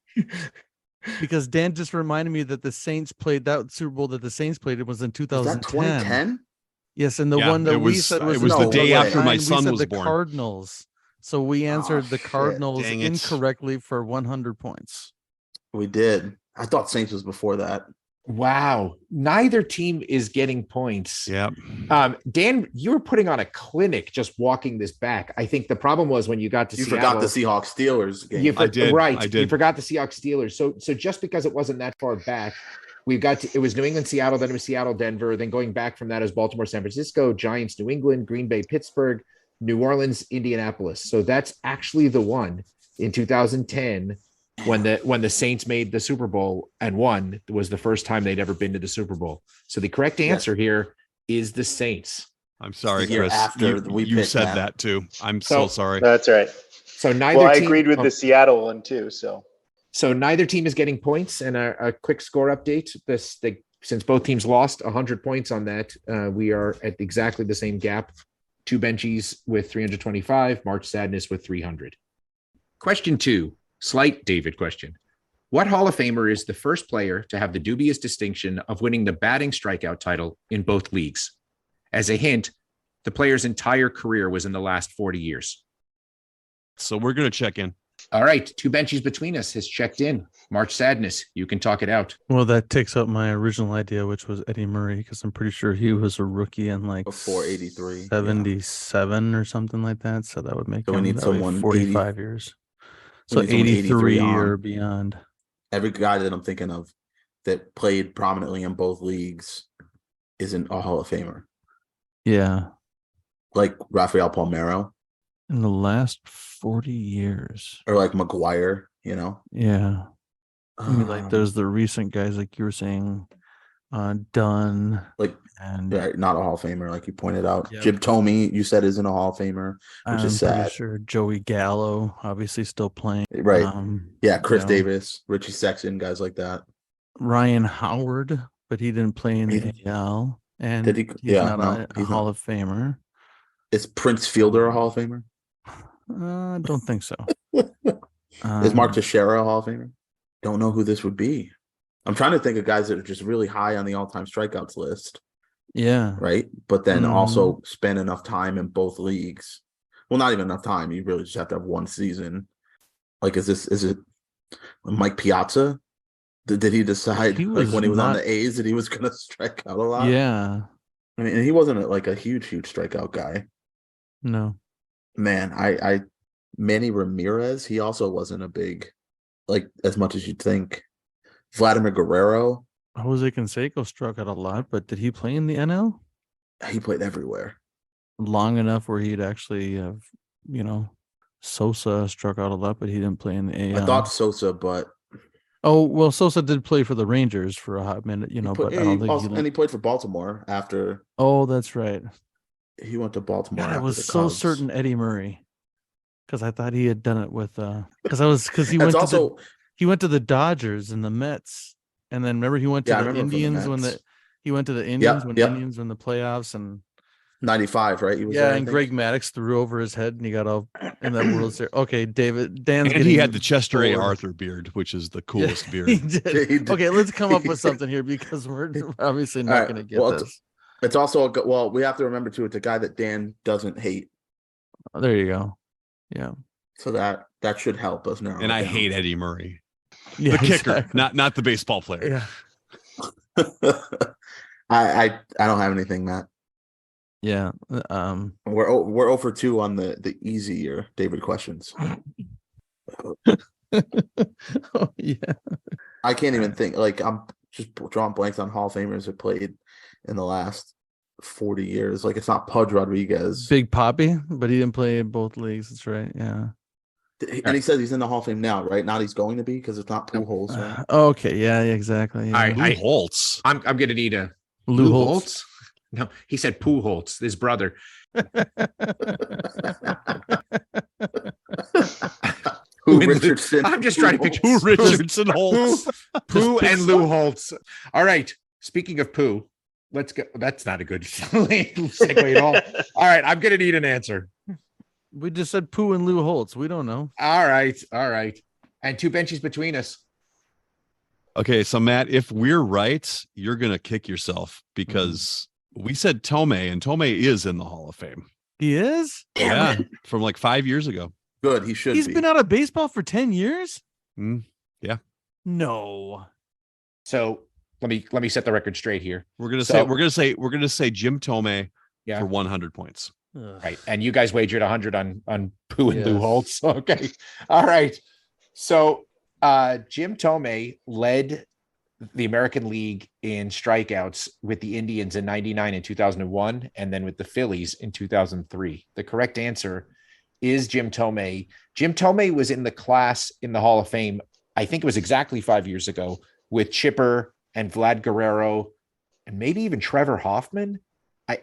Because Dan just reminded me that the Saints played that Super Bowl that the Saints played. It was in Was that 2010. 2010? Yes, and the Yeah, one that it we was- said it was was the day after my 2009. We son said was the born. Cardinals. So we answered the shit. Cardinals Dang it. incorrectly for 100 points. We did. I thought Saints was before that. Wow. Neither team is getting points. Yeah. Dan, you were putting on a clinic just walking this back. I think the problem was when you got to You Seattle, forgot the Seahawks Steelers game. you I did. Right. I You did. forgot the Seahawks Steelers. So just because it wasn't that far back, it was New England, Seattle, then it was Seattle, Denver. Then going back from that is Baltimore, San Francisco, Giants, New England, Green Bay, Pittsburgh, New Orleans, Indianapolis. So that's actually the one in 2010 when the Saints made the Super Bowl and won. It was the first time they'd ever been to the Super Bowl. So the correct answer here is the Saints. I'm sorry, The year Chris. after we you picked said that. that too. I'm so sorry. That's right. So neither Well, I team, agreed with the Seattle one too. So So neither team is getting points. And a quick score update. Since both teams lost 100 points on that, we are at exactly the same gap. Two benchies with 325, March Sadness with 300. Question 2, slight David question. What Hall of Famer is the first player to have the dubious distinction of winning the batting strikeout title in both leagues? As a hint, the player's entire career was in the last 40 years. So we're going to check in. All right. Two benchies between us has checked in. March Sadness, you can talk it out. Well, that takes up my original idea, which was Eddie Murray, because I'm pretty sure he was a rookie in like Before 83. 77 or something like that. So that would make So we him need someone 45 years. So we need someone 83 on. or beyond. Every guy that I'm thinking of that played prominently in both leagues isn't a Hall of Famer. Yeah. Like Rafael Palmeiro In the last 40 years. or like McGuire, you know? Yeah. I mean, like there's the recent guys, like you were saying, Dunn. Like, and yeah, not a Hall of Famer, like you pointed out. Yep. Jim Thome, you said, isn't a Hall of Famer, which I'm is pretty sad. sure Joey Gallo, obviously still playing. Right. Yeah, Chris you know, Davis, Richie Sexton, guys like that. Ryan Howard, but he didn't play in the AL. And Did he? he's Yeah, not no, a he's Hall not. of Famer. Is Prince Fielder a Hall of Famer? I don't think so. Is Mark Teixeira a Hall of Famer? Don't know who this would be. I'm trying to think of guys that are just really high on the all-time strikeouts list, Yeah. right? But then Mhm. also spend enough time in both leagues. Well, not even enough time. You really just have to have one season. Like, is it Mike Piazza? Did he decide He like was when he was on not- the A's that he was going to strike out a lot? Yeah. I mean, and he wasn't like a huge strikeout guy. No. Man, I Manny Ramirez, he also wasn't a big, like, as much as you'd think. Vladimir Guerrero, Jose Canseco struck out a lot, but did he play in the NL he played everywhere. long enough where he'd actually have, Sosa struck out a lot, but he didn't play in the AL. I thought Sosa, but Oh, well, Sosa did play for the Rangers for a hot minute, but I don't think and he played for Baltimore after Oh, that's right. he went to Baltimore. God, I after was the so Cubs. certain Eddie Murray, because I thought he had done it with because he It's went also he went to the Dodgers and the Mets, and then remember he went to Yeah, I the remember from the Indians when Mets. he went to the Indians when yep. Indians won the playoffs, and 95, right? He was yeah, there, I and think. Greg Maddux threw over his head and he got all in that World Series. Okay, Dan's And he had the Chester A. Arthur beard, which is the coolest He beard. did. He did. Okay, let's come up with something here because we're obviously All not right, going to get well, this. It's also we have to remember too, it's a guy that Dan doesn't hate. Oh, there you go. Yeah. So that should help us narrow. And it I down. hate Eddie Murray. Yeah, The kicker, exactly. not the baseball player. Yeah. I don't have anything, Matt. Yeah. We're 0 for 2 on the easier David questions. Oh yeah. I can't even think. Like, I'm just drawing blanks on Hall of Famers that played in the last 40 years. Like, it's not Pudge Rodriguez. Big Poppy, but he didn't play in both leagues. That's right. Yeah. And he says he's in the Hall of Fame now, right? Not he's going to be because it's not Pooh Holtz, right? Okay. Yeah. Exactly. Yeah. All right. Lou Holtz. I'm going to need a Lou Holtz. No, he said Pooh Holtz, his brother. Pooh and Lou- Richardson. I'm just trying to picture Pooh Richardson Holtz. Pooh and Lou Holtz. All right. Speaking of Pooh, let's go. That's not a good segue at all. All right. I'm going to need an answer. We just said Pooh and Lou Holtz. We don't know. All right. All right. And two benchies between us. Okay, so Matt, if we're right, you're gonna kick yourself because we said Thome, and Thome is in the Hall of Fame. He is? Yeah, from like 5 years ago. Good. He should He's be. been out of baseball for 10 years? Yeah. No. So let me set the record straight here. We're gonna So- say Jim Thome Yeah. for 100 points. Ugh. Right. And you guys wagered 100 on Pooh and Lou Yes. Holtz. Okay. All right. So Jim Thome led the American League in strikeouts with the Indians in 99 and 2001, and then with the Phillies in 2003. The correct answer is Jim Thome. Jim Thome was in the class in the Hall of Fame, I think it was exactly 5 years ago, with Chipper and Vlad Guerrero and maybe even Trevor Hoffman.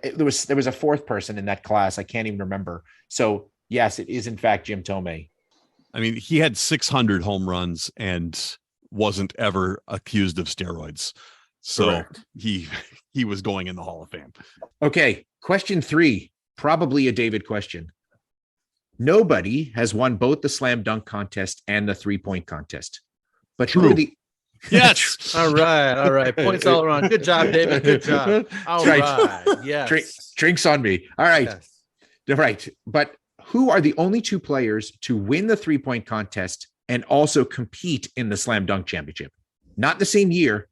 There was a fourth person in that class. I can't even remember. So yes, it is in fact Jim Thome. I mean, he had 600 home runs and wasn't ever accused of steroids. So Correct. he was going in the Hall of Fame. Okay, question 3, probably a David question. Nobody has won both the slam dunk contest and the 3-point contest. But who True. are the Yes. All right. Points all around. Good job, David. Good job. All right. right. Yes. Drinks on me. All right. Yes. Right. But who are the only 2 players to win the 3-point contest and also compete in the slam dunk championship? Not the same year,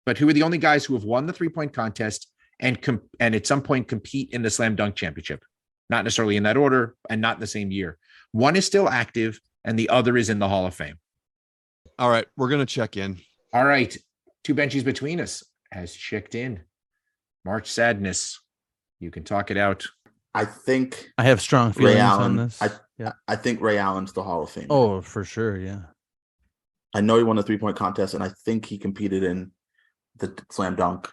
but who are the only guys who have won the 3-point contest and at some point compete in the slam dunk championship? Not necessarily in that order and not the same year. One is still active and the other is in the Hall of Fame. All right, we're going to check in. All right. 2 benches between us has checked in. March Sadness. You can talk it out. I think I have strong Ray feelings Allen. on this. I think Ray Allen's the Hall of Fame. Oh, for sure. Yeah. I know he won the 3-point contest, and I think he competed in the slam dunk.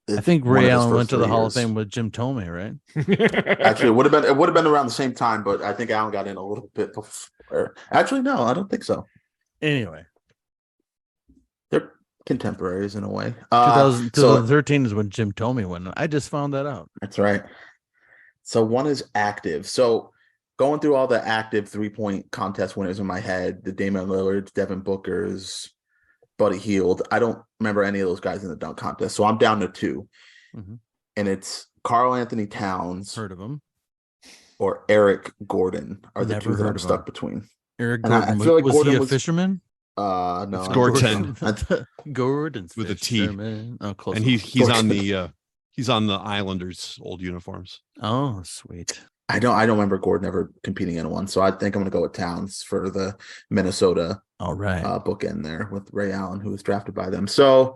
I think One Ray of his Allen first went to the 3 Hall of years. Fame with Jim Tomey, right? Actually, it would have been around the same time, but I think Allen got in a little bit before. Actually, no, I don't think so. Anyway, They're contemporaries in a way. 2013 is when Jim Tomey won. I just found that out. That's right. So one is active. So going through all the active 3-point contest winners in my head, the Damian Lillards, Devin Bookers, Buddy Hield. I don't remember any of those guys in the dunk contest. So I'm down to 2. Mhm. And it's Karl Anthony Towns Heard of him? or Eric Gordon are the Never 2 that heard I'm of stuck him. between. Eric And I Gordon. feel like was Gordon he a was- fisherman? No, It's I Gordon. Gordon's With a T. fisherman. Oh, close. And enough. he's on the Islanders' old uniforms. Oh, sweet. I don't remember Gordon ever competing in one. So I think I'm going to go with Towns for the Minnesota All right. bookend there with Ray Allen, who was drafted by them. So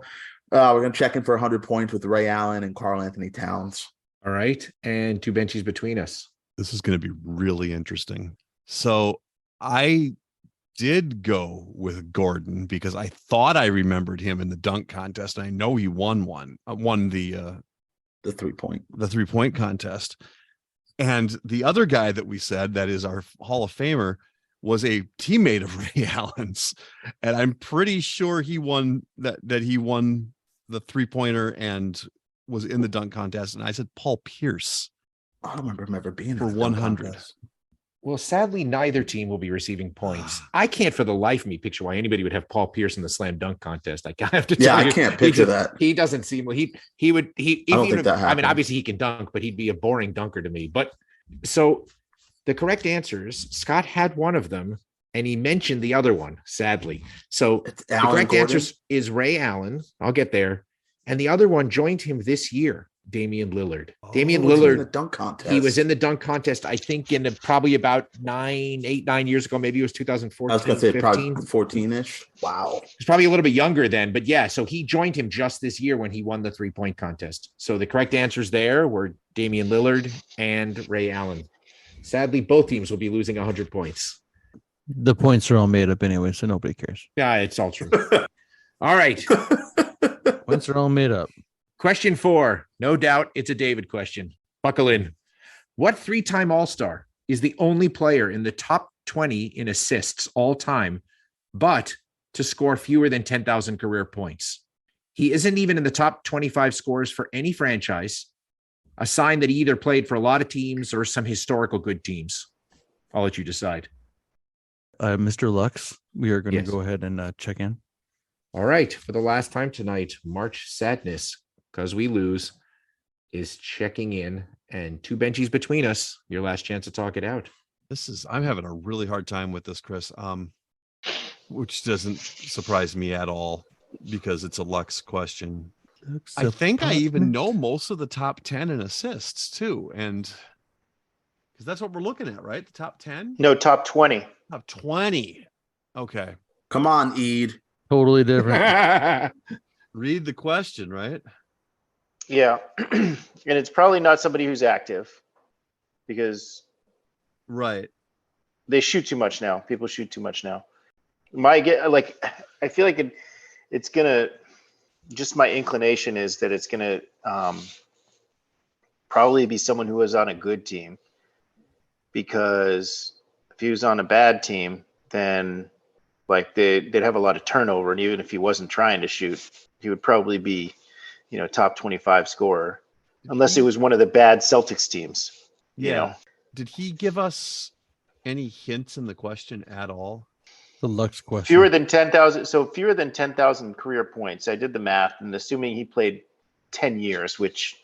we're going to check in for 100 points with Ray Allen and Karl Anthony Towns. All right. And 2 benches between us. This is going to be really interesting. So I did go with Gordon because I thought I remembered him in the dunk contest. And I know he won the 3-point. the 3-point contest. And the other guy that we said that is our Hall of Famer was a teammate of Ray Allen's. And I'm pretty sure he won that he won the 3-pointer and was in the dunk contest. And I said Paul Pierce I don't remember him ever being in for the dunk 100. contest. Well, sadly, neither team will be receiving points. I can't for the life of me picture why anybody would have Paul Pierce in the slam dunk contest. I have to Yeah, tell I you, can't picture that. He doesn't seem he would I don't think that I mean, happened. obviously he can dunk, but he'd be a boring dunker to me. But so the correct answers, Scott had one of them and he mentioned the other one, sadly. So It's the Allen correct Gordon. answer is Ray Allen. I'll get there. And the other one joined him this year, Damian Lillard. Damian Was he in Lillard. the dunk contest. He was in the dunk contest, I think, probably about 9 years ago. Maybe it was 2014. I was going to say 15. probably 14-ish. Wow. He's probably a little bit younger then, but yeah. So he joined him just this year when he won the 3-point contest. So the correct answers there were Damian Lillard and Ray Allen. Sadly, both teams will be losing 100 points. The points are all made up anyway, so nobody cares. Yeah, it's all true. All right. Points are all made up. Question 4. No doubt it's a David question. Buckle in. What 3-time All-Star is the only player in the top 20 in assists all time, but to score fewer than 10,000 career points? He isn't even in the top 25 scorers for any franchise, a sign that he either played for a lot of teams or some historical good teams. I'll let you decide. Mr. Lux, we are going to Yes. go ahead and check in. All right. For the last time tonight, March Sadness, because we lose, is checking in, and 2 benchies between us. Your last chance to talk it out. I'm having a really hard time with this, Chris. Which doesn't surprise me at all because it's a Lux question. I think I even know most of the top 10 in assists too. And because that's what we're looking at, right? The top 10? No, top 20. Top 20. Okay. Come on, Eid. Totally different. Read the question, right? Yeah. And it's probably not somebody who's active because Right. they shoot too much now. People shoot too much now. I feel like it's gonna, just my inclination is that it's gonna probably be someone who was on a good team, because If he was on a bad team, then like they'd have a lot of turnover, and even if he wasn't trying to shoot, he would probably be, top 25 scorer, unless it was one of the bad Celtics teams. Yeah. Did he give us any hints in the question at all? The Lux question. Fewer than 10,000. So fewer than 10,000 career points. I did the math, and assuming he played 10 years, which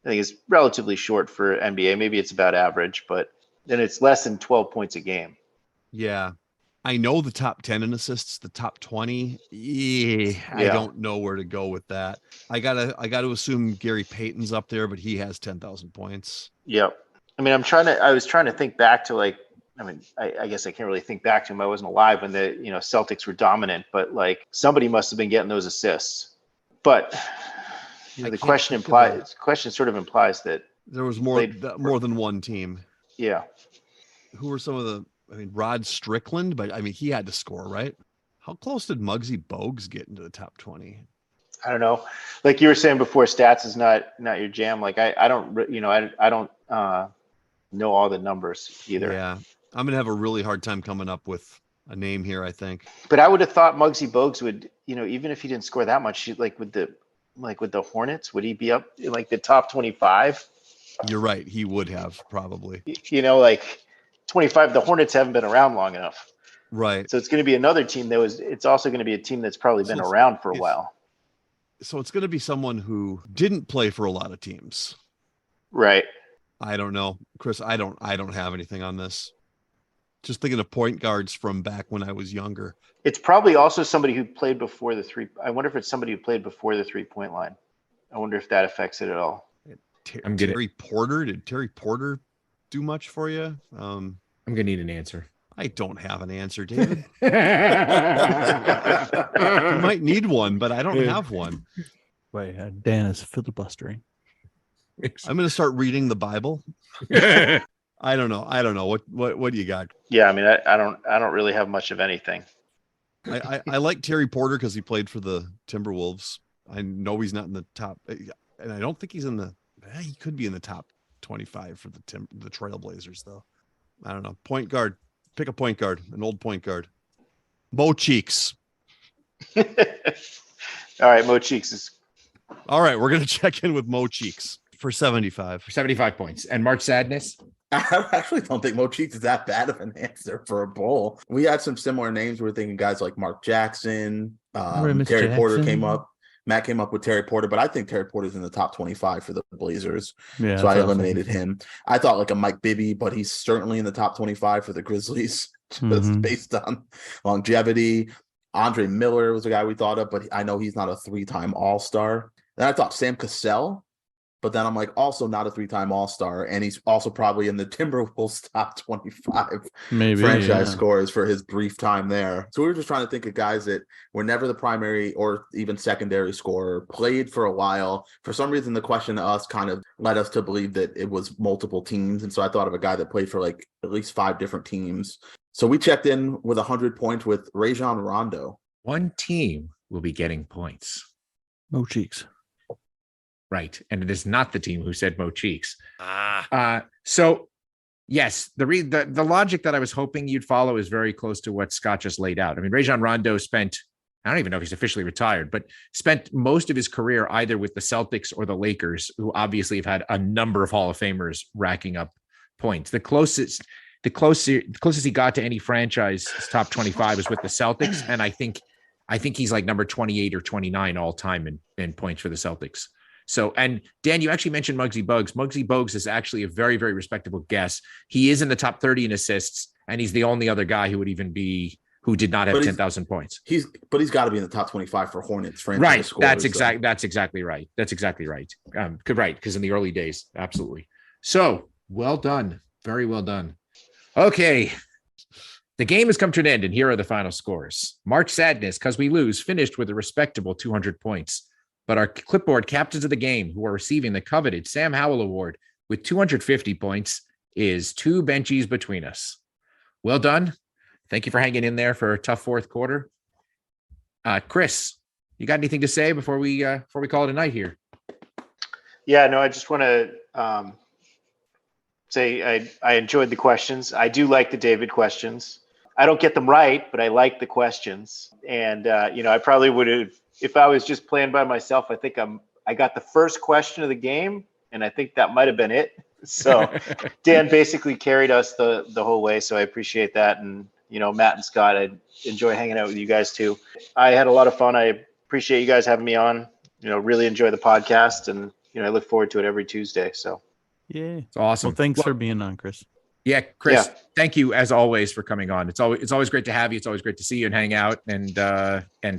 I think is relatively short for NBA. Maybe it's about average, but then it's less than 12 points a game. Yeah. I know the top 10 in assists, the top 20. I don't know where to go with that. I gotta assume Gary Payton's up there, but he has 10,000 points. Yep. I mean, I was trying to think back to I guess I can't really think back to him. I wasn't alive when the, Celtics were dominant, but like somebody must have been getting those assists. But the question sort of implies that there was more than one team. Yeah. Who were some of the, Rod Strickland, but he had to score, right? How close did Muggsy Bogues get into the top 20? I don't know. Like you were saying before, stats is not your jam. Like I don't know all the numbers either. Yeah. I'm going to have a really hard time coming up with a name here, I think. But I would have thought Muggsy Bogues would, even if he didn't score that much, with the Hornets, would he be up in like the top 25? You're right. He would have probably. 25. The Hornets haven't been around long enough. Right. So it's going to be another team it's also going to be a team that's probably been around for a while. So it's going to be someone who didn't play for a lot of teams. Right. I don't know, Chris. I don't have anything on this. Just thinking of point guards from back when I was younger. It's probably also somebody who played before the three. I wonder if it's somebody who played before the 3-point line. I wonder if that affects it at all. Terry Porter. Did Terry Porter do much for you? I'm gonna need an answer. I don't have an answer, David. You might need one, but I don't have one. Wait, Dan is filibustering. I'm going to start reading the Bible. I don't know. What do you got? Yeah, I don't really have much of anything. I like Terry Porter because he played for the Timberwolves. I know he's not in the top, and I don't think he's in the. He could be in the top 25 for the Trailblazers, though. I don't know. Point guard. Pick a point guard. An old point guard. Mo Cheeks. All right, Mo Cheeks is. All right, we're gonna check in with Mo Cheeks for 75. For 75 points. And March Sadness. I actually don't think Mo Cheeks is that bad of an answer for a bowl. We had some similar names. We were thinking guys like Mark Jackson. Terry Porter came up. Matt came up with Terry Porter, but I think Terry Porter's in the top 25 for the Blazers. Yeah, so I eliminated him. I thought like a Mike Bibby, but he's certainly in the top 25 for the Grizzlies, just based on longevity. Andre Miller was a guy we thought of, but I know he's not a 3-time All-Star. Then I thought Sam Cassell, but then I'm like, also not a 3-time All-Star, and he's also probably in the Timberwolves top 25 franchise scores for his brief time there. So we were just trying to think of guys that were never the primary or even secondary scorer, played for a while. For some reason, the question to us kind of led us to believe that it was multiple teams, and so I thought of a guy that played for like at least 5 different teams. So we checked in with 100 points with Rajon Rondo. One team will be getting points. Mo Cheeks. Right. And it is not the team who said Mo Cheeks. So yes, the logic that I was hoping you'd follow is very close to what Scott just laid out. Rajon Rondo spent, I don't even know if he's officially retired, but spent most of his career either with the Celtics or the Lakers, who obviously have had a number of Hall of Famers racking up points. The closest he got to any franchise top 25 was with the Celtics. And I think he's like number 28 or 29 all time in points for the Celtics. So, and Dan, you actually mentioned Muggsy Bogues. Muggsy Bogues is actually a very, very respectable guess. He is in the top 30 in assists, and he's the only other guy who did not have 10,000 points. He's got to be in the top 25 for Hornets franchise. Right. Scores, That's exactly right. Right. Because in the early days, absolutely. So well done. Very well done. Okay. The game has come to an end, and here are the final scores. March Sadness, because we lose, finished with a respectable 200 points. But our clipboard captains of the game, who are receiving the coveted Sam Howell Award with 250 points, is 2 benchies between us. Well done. Thank you for hanging in there for a tough fourth quarter. Chris, you got anything to say before we call it a night here? Yeah, no, I just want to say I enjoyed the questions. I do like the David questions. I don't get them right, but I like the questions. And, I probably would have, if I was just playing by myself, I think I got the first question of the game, and I think that might have been it. So Dan basically carried us the whole way. So I appreciate that. And, Matt and Scott, I enjoy hanging out with you guys too. I had a lot of fun. I appreciate you guys having me on, really enjoy the podcast, and, I look forward to it every Tuesday. So. Yeah. It's awesome. Well, thanks for being on, Chris. Yeah, Chris, Thank you as always for coming on. It's always great to have you. It's always great to see you and hang out. And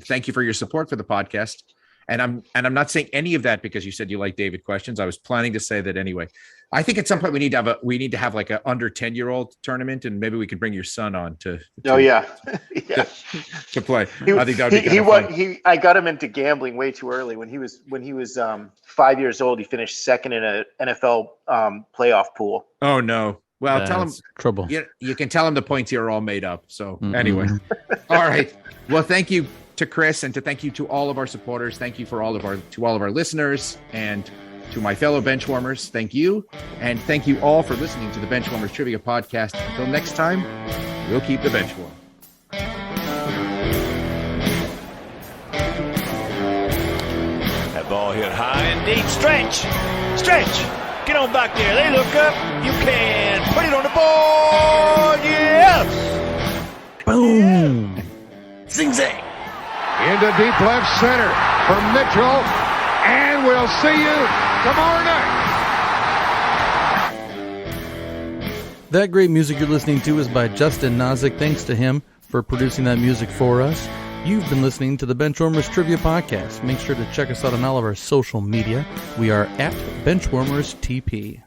thank you for your support for the podcast. And I'm not saying any of that because you said you like David questions. I was planning to say that anyway. I think at some point we need to have like a under 10-year-old tournament, and maybe we can bring your son on to yeah. to play. I think that would be fun. I got him into gambling way too early. When he was 5 years old, he finished second in a NFL playoff pool. Oh no. Well, tell him trouble. You can tell him the points here are all made up. So anyway, all right. Well, thank you to Chris, and thank you to all of our supporters. Thank you to all of our listeners, and to my fellow benchwarmers. Thank you, and thank you all for listening to the Benchwarmers Trivia Podcast. Until next time, we'll keep the bench warm. That ball hit high and deep. Stretch. Get on back there. They look up. You can put it on the board. Yes. Boom. Zing zang. Into deep left center for Mitchell. And we'll see you tomorrow night. That great music you're listening to is by Justin Nozick. Thanks to him for producing that music for us. You've been listening to the Benchwarmers Trivia Podcast. Make sure to check us out on all of our social media. We are at Benchwarmers TP.